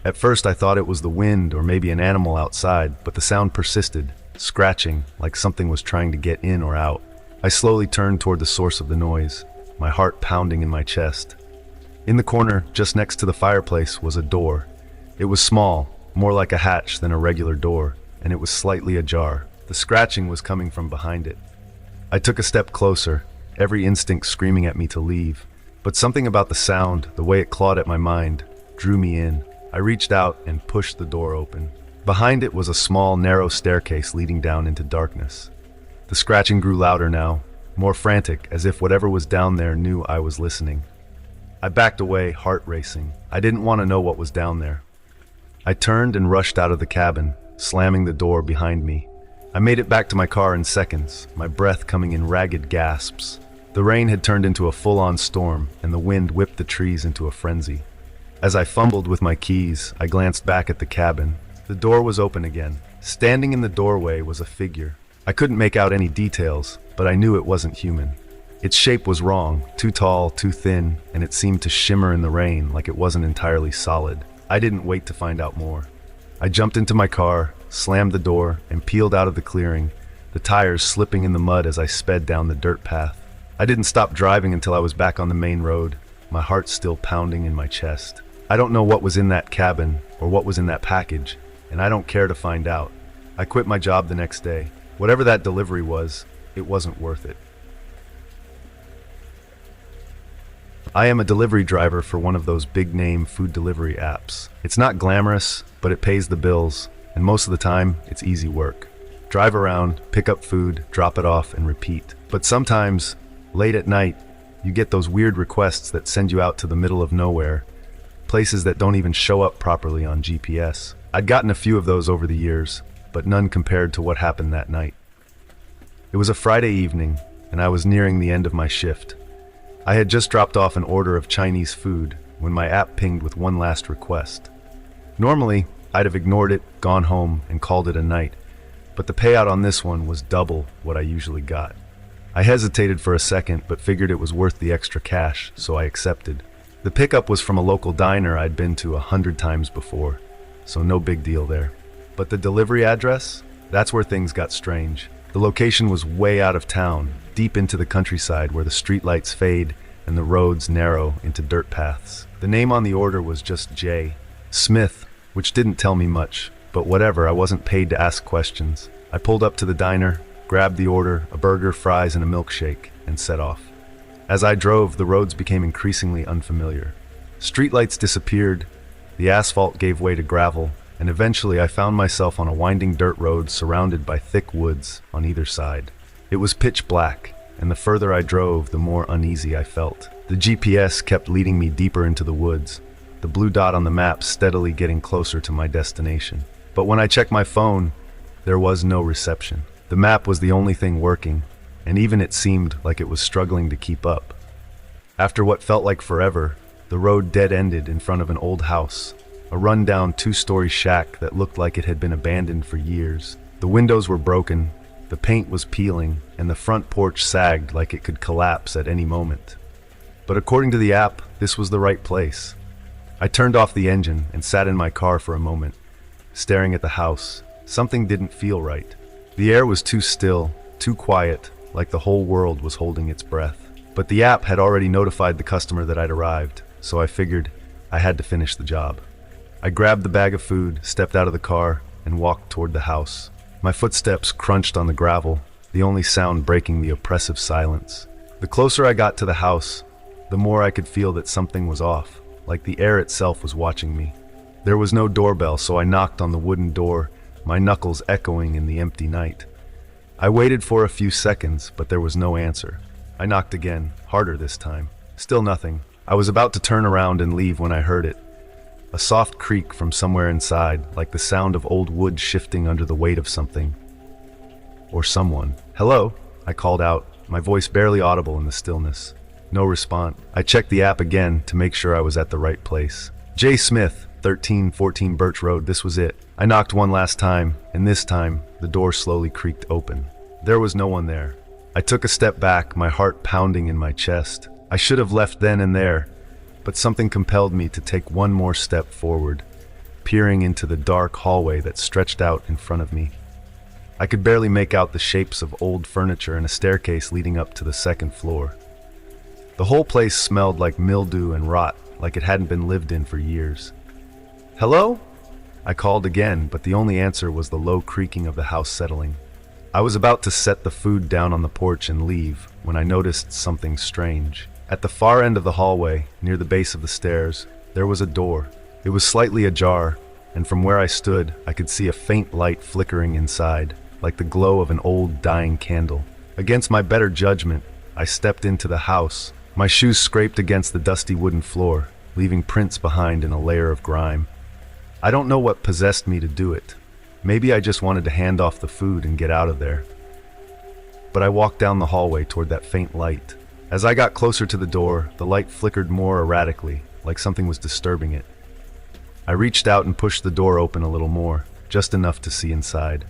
At first I thought it was the wind or maybe an animal outside, but the sound persisted, scratching like something was trying to get in or out. I slowly turned toward the source of the noise, my heart pounding in my chest. In the corner, just next to the fireplace, was a door. It was small, more like a hatch than a regular door, and it was slightly ajar. The scratching was coming from behind it. I took a step closer, every instinct screaming at me to leave. But something about the sound, the way it clawed at my mind, drew me in. I reached out and pushed the door open. Behind it was a small, narrow staircase leading down into darkness. The scratching grew louder now, more frantic, as if whatever was down there knew I was listening. I backed away, heart racing. I didn't want to know what was down there. I turned and rushed out of the cabin, slamming the door behind me. I made it back to my car in seconds, my breath coming in ragged gasps. The rain had turned into a full-on storm, and the wind whipped the trees into a frenzy. As I fumbled with my keys, I glanced back at the cabin. The door was open again. Standing in the doorway was a figure. I couldn't make out any details, but I knew it wasn't human. Its shape was wrong, too tall, too thin, and it seemed to shimmer in the rain like it wasn't entirely solid. I didn't wait to find out more. I jumped into my car, slammed the door, and peeled out of the clearing, the tires slipping in the mud as I sped down the dirt path. I didn't stop driving until I was back on the main road, my heart still pounding in my chest. I don't know what was in that cabin or what was in that package, and I don't care to find out. I quit my job the next day. Whatever that delivery was, it wasn't worth it. I am a delivery driver for one of those big-name food delivery apps. It's not glamorous, but it pays the bills, and most of the time, it's easy work. Drive around, pick up food, drop it off, and repeat. But sometimes, late at night, you get those weird requests that send you out to the middle of nowhere, places that don't even show up properly on GPS. I'd gotten a few of those over the years, but none compared to what happened that night. It was a Friday evening, and I was nearing the end of my shift. I had just dropped off an order of Chinese food when my app pinged with one last request. Normally, I'd have ignored it, gone home, and called it a night, but the payout on this one was double what I usually got. I hesitated for a second, but figured it was worth the extra cash, so I accepted. The pickup was from a local diner I'd been to 100 times before, so no big deal there. But the delivery address? That's where things got strange. The location was way out of town, deep into the countryside where the streetlights fade and the roads narrow into dirt paths. The name on the order was just J. Smith, which didn't tell me much, but whatever, I wasn't paid to ask questions. I pulled up to the diner, grabbed the order, a burger, fries, and a milkshake, and set off. As I drove, the roads became increasingly unfamiliar. Streetlights disappeared, the asphalt gave way to gravel, and eventually I found myself on a winding dirt road surrounded by thick woods on either side. It was pitch black, and the further I drove, the more uneasy I felt. The GPS kept leading me deeper into the woods, the blue dot on the map steadily getting closer to my destination. But when I checked my phone, there was no reception. The map was the only thing working, and even it seemed like it was struggling to keep up. After what felt like forever, the road dead-ended in front of an old house, a run-down two-story shack that looked like it had been abandoned for years. The windows were broken, the paint was peeling, and the front porch sagged like it could collapse at any moment. But according to the app, this was the right place. I turned off the engine and sat in my car for a moment, staring at the house. Something didn't feel right. The air was too still, too quiet, like the whole world was holding its breath. But the app had already notified the customer that I'd arrived, so I figured I had to finish the job. I grabbed the bag of food, stepped out of the car, and walked toward the house. My footsteps crunched on the gravel, the only sound breaking the oppressive silence. The closer I got to the house, the more I could feel that something was off, like the air itself was watching me. There was no doorbell, so I knocked on the wooden door, my knuckles echoing in the empty night. I waited for a few seconds, but there was no answer. I knocked again, harder this time. Still nothing. I was about to turn around and leave when I heard it. A soft creak from somewhere inside, like the sound of old wood shifting under the weight of something. Or someone. "Hello?" I called out, my voice barely audible in the stillness. No response. I checked the app again to make sure I was at the right place. J. Smith, 1314 Birch Road, this was it. I knocked one last time, and this time, the door slowly creaked open. There was no one there. I took a step back, my heart pounding in my chest. I should have left then and there, but something compelled me to take one more step forward, peering into the dark hallway that stretched out in front of me. I could barely make out the shapes of old furniture and a staircase leading up to the second floor. The whole place smelled like mildew and rot, like it hadn't been lived in for years. "Hello?" I called again, but the only answer was the low creaking of the house settling. I was about to set the food down on the porch and leave when I noticed something strange. At the far end of the hallway, near the base of the stairs, there was a door. It was slightly ajar, and from where I stood, I could see a faint light flickering inside, like the glow of an old dying candle. Against my better judgment, I stepped into the house. My shoes scraped against the dusty wooden floor, leaving prints behind in a layer of grime. I don't know what possessed me to do it. Maybe I just wanted to hand off the food and get out of there. But I walked down the hallway toward that faint light. As I got closer to the door, the light flickered more erratically, like something was disturbing it. I reached out and pushed the door open a little more, just enough to see inside.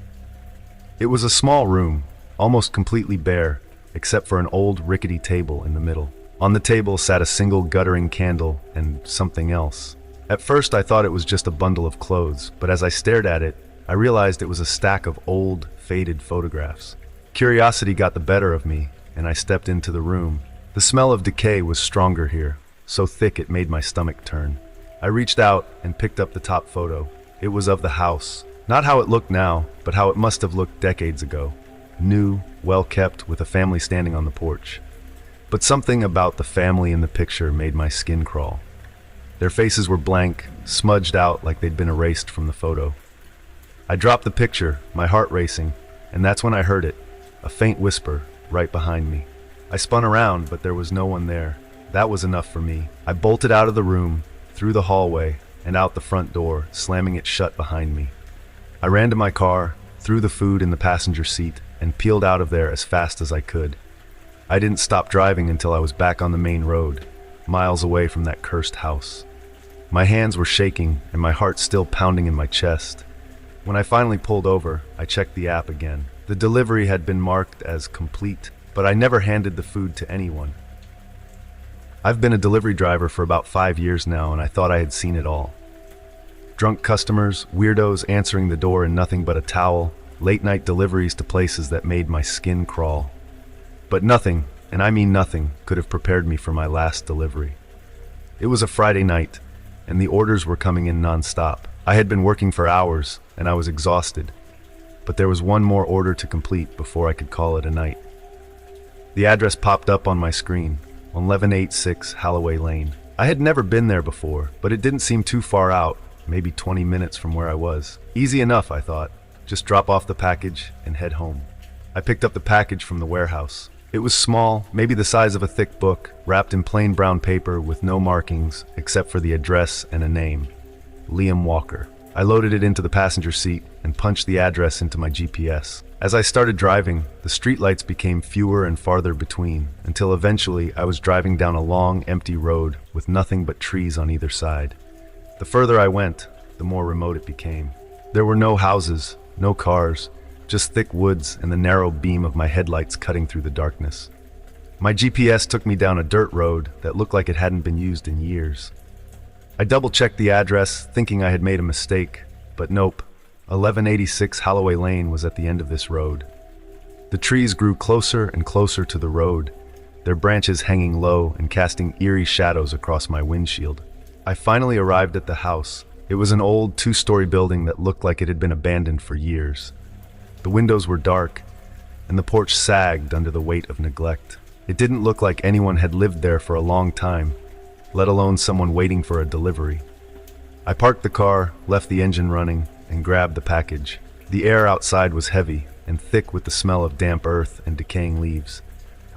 It was a small room, almost completely bare, except for an old rickety table in the middle. On the table sat a single guttering candle and something else. At first I thought it was just a bundle of clothes, but as I stared at it, I realized it was a stack of old, faded photographs. Curiosity got the better of me, and I stepped into the room. The smell of decay was stronger here, so thick it made my stomach turn. I reached out and picked up the top photo. It was of the house. Not how it looked now, but how it must have looked decades ago. New, well-kept, with a family standing on the porch. But something about the family in the picture made my skin crawl. Their faces were blank, smudged out like they'd been erased from the photo. I dropped the picture, my heart racing, and that's when I heard it, a faint whisper right behind me. I spun around, but there was no one there. That was enough for me. I bolted out of the room, through the hallway, and out the front door, slamming it shut behind me. I ran to my car, threw the food in the passenger seat, and peeled out of there as fast as I could. I didn't stop driving until I was back on the main road, miles away from that cursed house. My hands were shaking and my heart still pounding in my chest. When I finally pulled over, I checked the app again. The delivery had been marked as complete, but I never handed the food to anyone. I've been a delivery driver for about 5 years now, and I thought I had seen it all. Drunk customers, weirdos answering the door in nothing but a towel, late-night deliveries to places that made my skin crawl. But nothing, and I mean nothing, could have prepared me for my last delivery. It was a Friday night, and the orders were coming in non-stop. I had been working for hours, and I was exhausted. But there was one more order to complete before I could call it a night. The address popped up on my screen, 1186 Holloway Lane. I had never been there before, but it didn't seem too far out, maybe 20 minutes from where I was. Easy enough, I thought. Just drop off the package and head home. I picked up the package from the warehouse. It was small, maybe the size of a thick book, wrapped in plain brown paper with no markings except for the address and a name. Liam Walker. I loaded it into the passenger seat and punched the address into my GPS. As I started driving, the streetlights became fewer and farther between, until eventually I was driving down a long, empty road with nothing but trees on either side. The further I went, the more remote it became. There were no houses, no cars, just thick woods and the narrow beam of my headlights cutting through the darkness. My GPS took me down a dirt road that looked like it hadn't been used in years. I double-checked the address, thinking I had made a mistake, but nope. 1186 Holloway Lane was at the end of this road. The trees grew closer and closer to the road, their branches hanging low and casting eerie shadows across my windshield. I finally arrived at the house. It was an old 2-story building that looked like it had been abandoned for years. The windows were dark, and the porch sagged under the weight of neglect. It didn't look like anyone had lived there for a long time, let alone someone waiting for a delivery. I parked the car, left the engine running, and grabbed the package. The air outside was heavy and thick with the smell of damp earth and decaying leaves.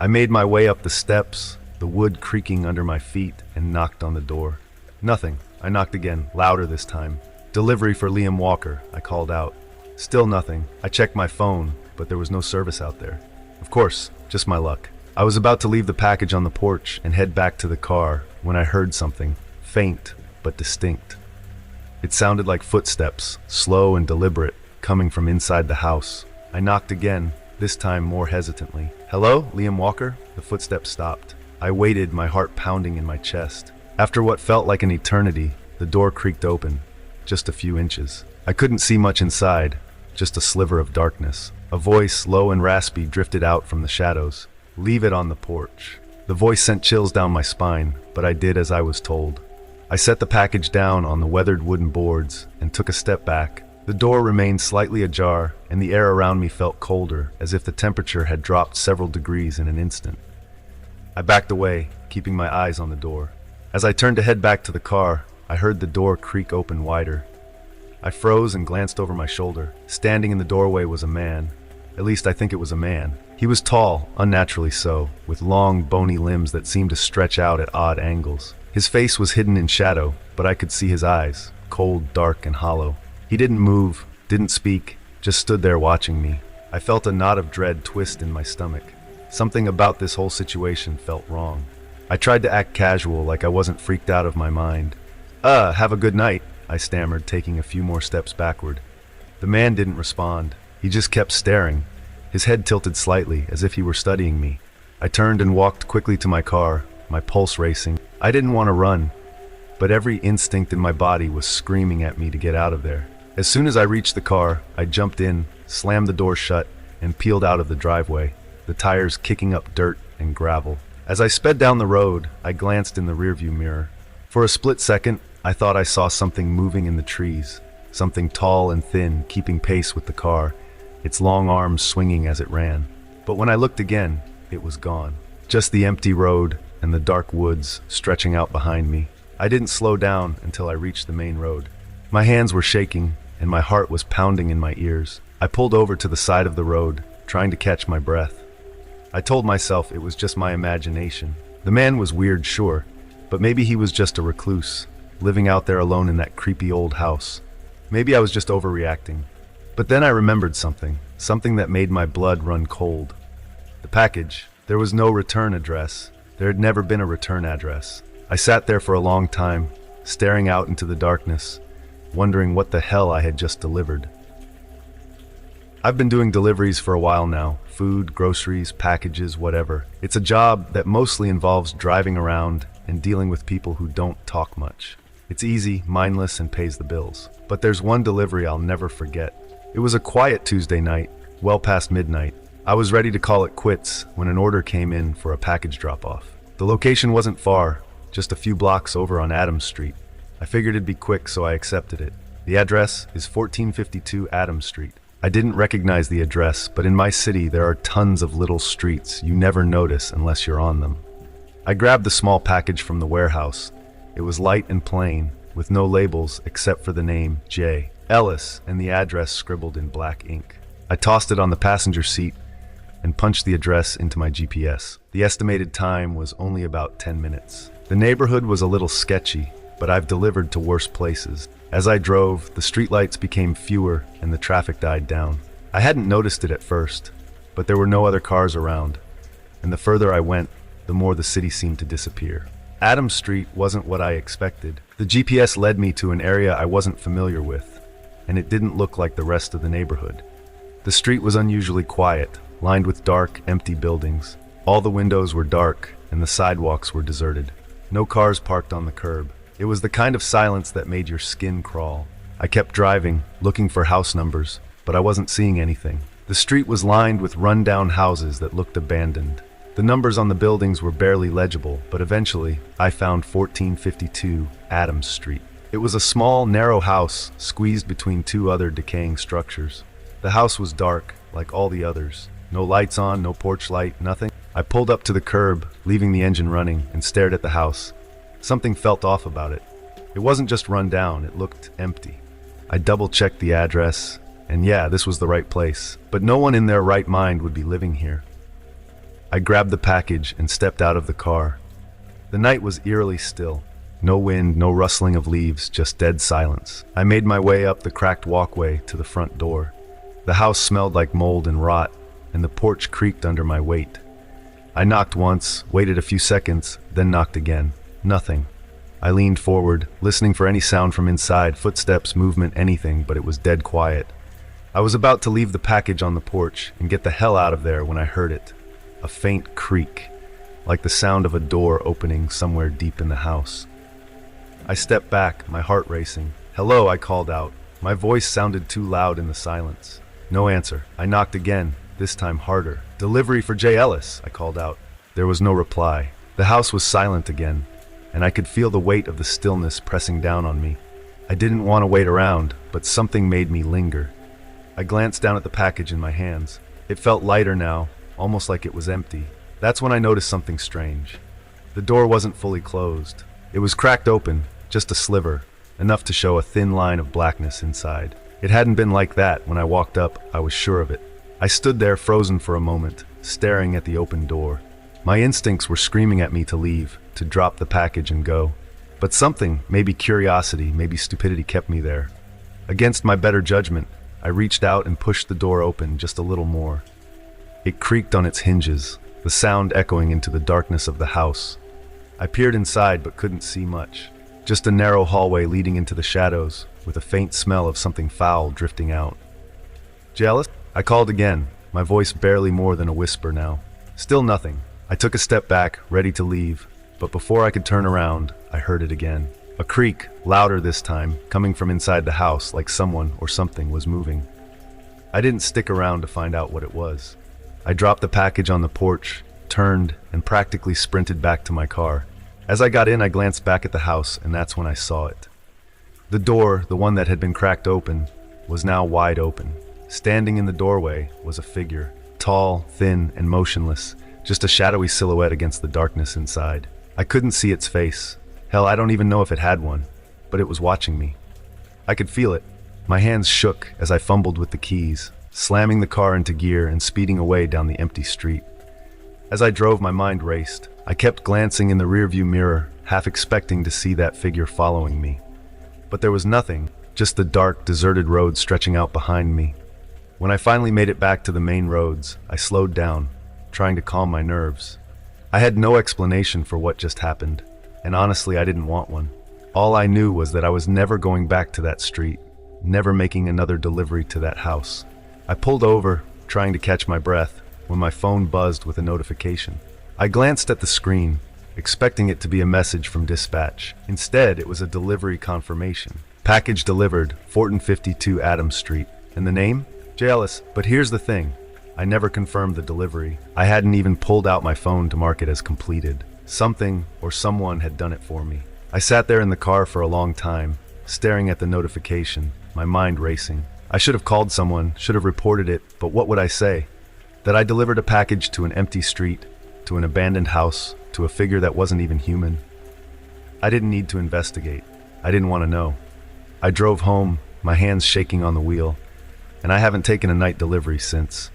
I made my way up the steps, the wood creaking under my feet, and knocked on the door. Nothing. I knocked again, louder this time. "Delivery for Liam Walker," I called out. Still nothing. I checked my phone, but there was no service out there. Of course, just my luck. I was about to leave the package on the porch and head back to the car when I heard something, faint but distinct. It sounded like footsteps, slow and deliberate, coming from inside the house. I knocked again, this time more hesitantly. "Hello, Liam Walker?" The footsteps stopped. I waited, my heart pounding in my chest. After what felt like an eternity, the door creaked open, just a few inches. I couldn't see much inside, just a sliver of darkness. A voice, low and raspy, drifted out from the shadows. "Leave it on the porch." The voice sent chills down my spine, but I did as I was told. I set the package down on the weathered wooden boards and took a step back. The door remained slightly ajar, and the air around me felt colder, as if the temperature had dropped several degrees in an instant. I backed away, keeping my eyes on the door. As I turned to head back to the car, I heard the door creak open wider. I froze and glanced over my shoulder. Standing in the doorway was a man. At least I think it was a man. He was tall, unnaturally so, with long, bony limbs that seemed to stretch out at odd angles. His face was hidden in shadow, but I could see his eyes, cold, dark, and hollow. He didn't move, didn't speak, just stood there watching me. I felt a knot of dread twist in my stomach. Something about this whole situation felt wrong. I tried to act casual, like I wasn't freaked out of my mind. Have a good night," I stammered, taking a few more steps backward. The man didn't respond. He just kept staring, his head tilted slightly, as if he were studying me. I turned and walked quickly to my car, my pulse racing. I didn't want to run, but every instinct in my body was screaming at me to get out of there. As soon as I reached the car, I jumped in, slammed the door shut, and peeled out of the driveway, the tires kicking up dirt and gravel. As I sped down the road, I glanced in the rearview mirror. For a split second, I thought I saw something moving in the trees, something tall and thin, keeping pace with the car, its long arms swinging as it ran. But when I looked again, it was gone. Just the empty road and the dark woods stretching out behind me. I didn't slow down until I reached the main road. My hands were shaking, and my heart was pounding in my ears. I pulled over to the side of the road, trying to catch my breath. I told myself it was just my imagination. The man was weird, sure, but maybe he was just a recluse, living out there alone in that creepy old house. Maybe I was just overreacting. But then I remembered something that made my blood run cold. The package. There was no return address. There had never been a return address. I sat there for a long time, staring out into the darkness, wondering what the hell I had just delivered. I've been doing deliveries for a while now. Food, groceries, packages, whatever. It's a job that mostly involves driving around and dealing with people who don't talk much. It's easy, mindless, and pays the bills. But there's one delivery I'll never forget. It was a quiet Tuesday night, well past midnight. I was ready to call it quits when an order came in for a package drop-off. The location wasn't far, just a few blocks over on Adams Street. I figured it'd be quick, so I accepted it. The address is 1452 Adams Street. I didn't recognize the address, but in my city there are tons of little streets you never notice unless you're on them. I grabbed the small package from the warehouse. It was light and plain, with no labels except for the name J. Ellis and the address scribbled in black ink. I tossed it on the passenger seat and punched the address into my GPS. The estimated time was only about 10 minutes. The neighborhood was a little sketchy, but I've delivered to worse places. As I drove, the streetlights became fewer and the traffic died down. I hadn't noticed it at first, but there were no other cars around, and the further I went, the more the city seemed to disappear. Adams Street wasn't what I expected. The GPS led me to an area I wasn't familiar with, and it didn't look like the rest of the neighborhood. The street was unusually quiet, lined with dark, empty buildings. All the windows were dark, and the sidewalks were deserted. No cars parked on the curb. It was the kind of silence that made your skin crawl. I kept driving, looking for house numbers, but I wasn't seeing anything. The street was lined with run-down houses that looked abandoned. The numbers on the buildings were barely legible, but eventually, I found 1452 Adams Street. It was a small, narrow house squeezed between two other decaying structures. The house was dark, like all the others. No lights on, no porch light, nothing. I pulled up to the curb, leaving the engine running, and stared at the house. Something felt off about it. It wasn't just run down, it looked empty. I double-checked the address, and yeah, this was the right place. But no one in their right mind would be living here. I grabbed the package and stepped out of the car. The night was eerily still. No wind, no rustling of leaves, just dead silence. I made my way up the cracked walkway to the front door. The house smelled like mold and rot, and the porch creaked under my weight. I knocked once, waited a few seconds, then knocked again. Nothing. I leaned forward, listening for any sound from inside, footsteps, movement, anything, but it was dead quiet. I was about to leave the package on the porch and get the hell out of there when I heard it. A faint creak, like the sound of a door opening somewhere deep in the house. I stepped back, my heart racing. "Hello," I called out. My voice sounded too loud in the silence. No answer. I knocked again, this time harder. "Delivery for J. Ellis," I called out. There was no reply. The house was silent again, and I could feel the weight of the stillness pressing down on me. I didn't want to wait around, but something made me linger. I glanced down at the package in my hands. It felt lighter now, almost like it was empty. That's when I noticed something strange. The door wasn't fully closed. It was cracked open, just a sliver, enough to show a thin line of blackness inside. It hadn't been like that when I walked up, I was sure of it. I stood there frozen for a moment, staring at the open door. My instincts were screaming at me to leave, to drop the package and go. But something, maybe curiosity, maybe stupidity, kept me there. Against my better judgment, I reached out and pushed the door open just a little more. It creaked on its hinges, the sound echoing into the darkness of the house. I peered inside but couldn't see much. Just a narrow hallway leading into the shadows, with a faint smell of something foul drifting out. Jealous? I called again, my voice barely more than a whisper now. Still nothing. I took a step back, ready to leave, but before I could turn around, I heard it again. A creak, louder this time, coming from inside the house like someone or something was moving. I didn't stick around to find out what it was. I dropped the package on the porch, turned, and practically sprinted back to my car. As I got in, I glanced back at the house, and that's when I saw it. The door, the one that had been cracked open, was now wide open. Standing in the doorway was a figure, tall, thin, and motionless, just a shadowy silhouette against the darkness inside. I couldn't see its face. Hell, I don't even know if it had one, but it was watching me. I could feel it. My hands shook as I fumbled with the keys, slamming the car into gear and speeding away down the empty street. As I drove, my mind raced. I kept glancing in the rearview mirror, half expecting to see that figure following me. But there was nothing, just the dark, deserted road stretching out behind me. When I finally made it back to the main roads, I slowed down, trying to calm my nerves. I had no explanation for what just happened, and honestly, I didn't want one. All I knew was that I was never going back to that street, never making another delivery to that house. I pulled over, trying to catch my breath, when my phone buzzed with a notification. I glanced at the screen, expecting it to be a message from dispatch. Instead, it was a delivery confirmation. Package delivered, Fortin 52 Adams Street. And the name? JLS. But here's the thing. I never confirmed the delivery. I hadn't even pulled out my phone to mark it as completed. Something or someone had done it for me. I sat there in the car for a long time, staring at the notification, my mind racing. I should have called someone, should have reported it, but what would I say? That I delivered a package to an empty street, to an abandoned house, to a figure that wasn't even human? I didn't need to investigate. I didn't want to know. I drove home, my hands shaking on the wheel, and I haven't taken a night delivery since.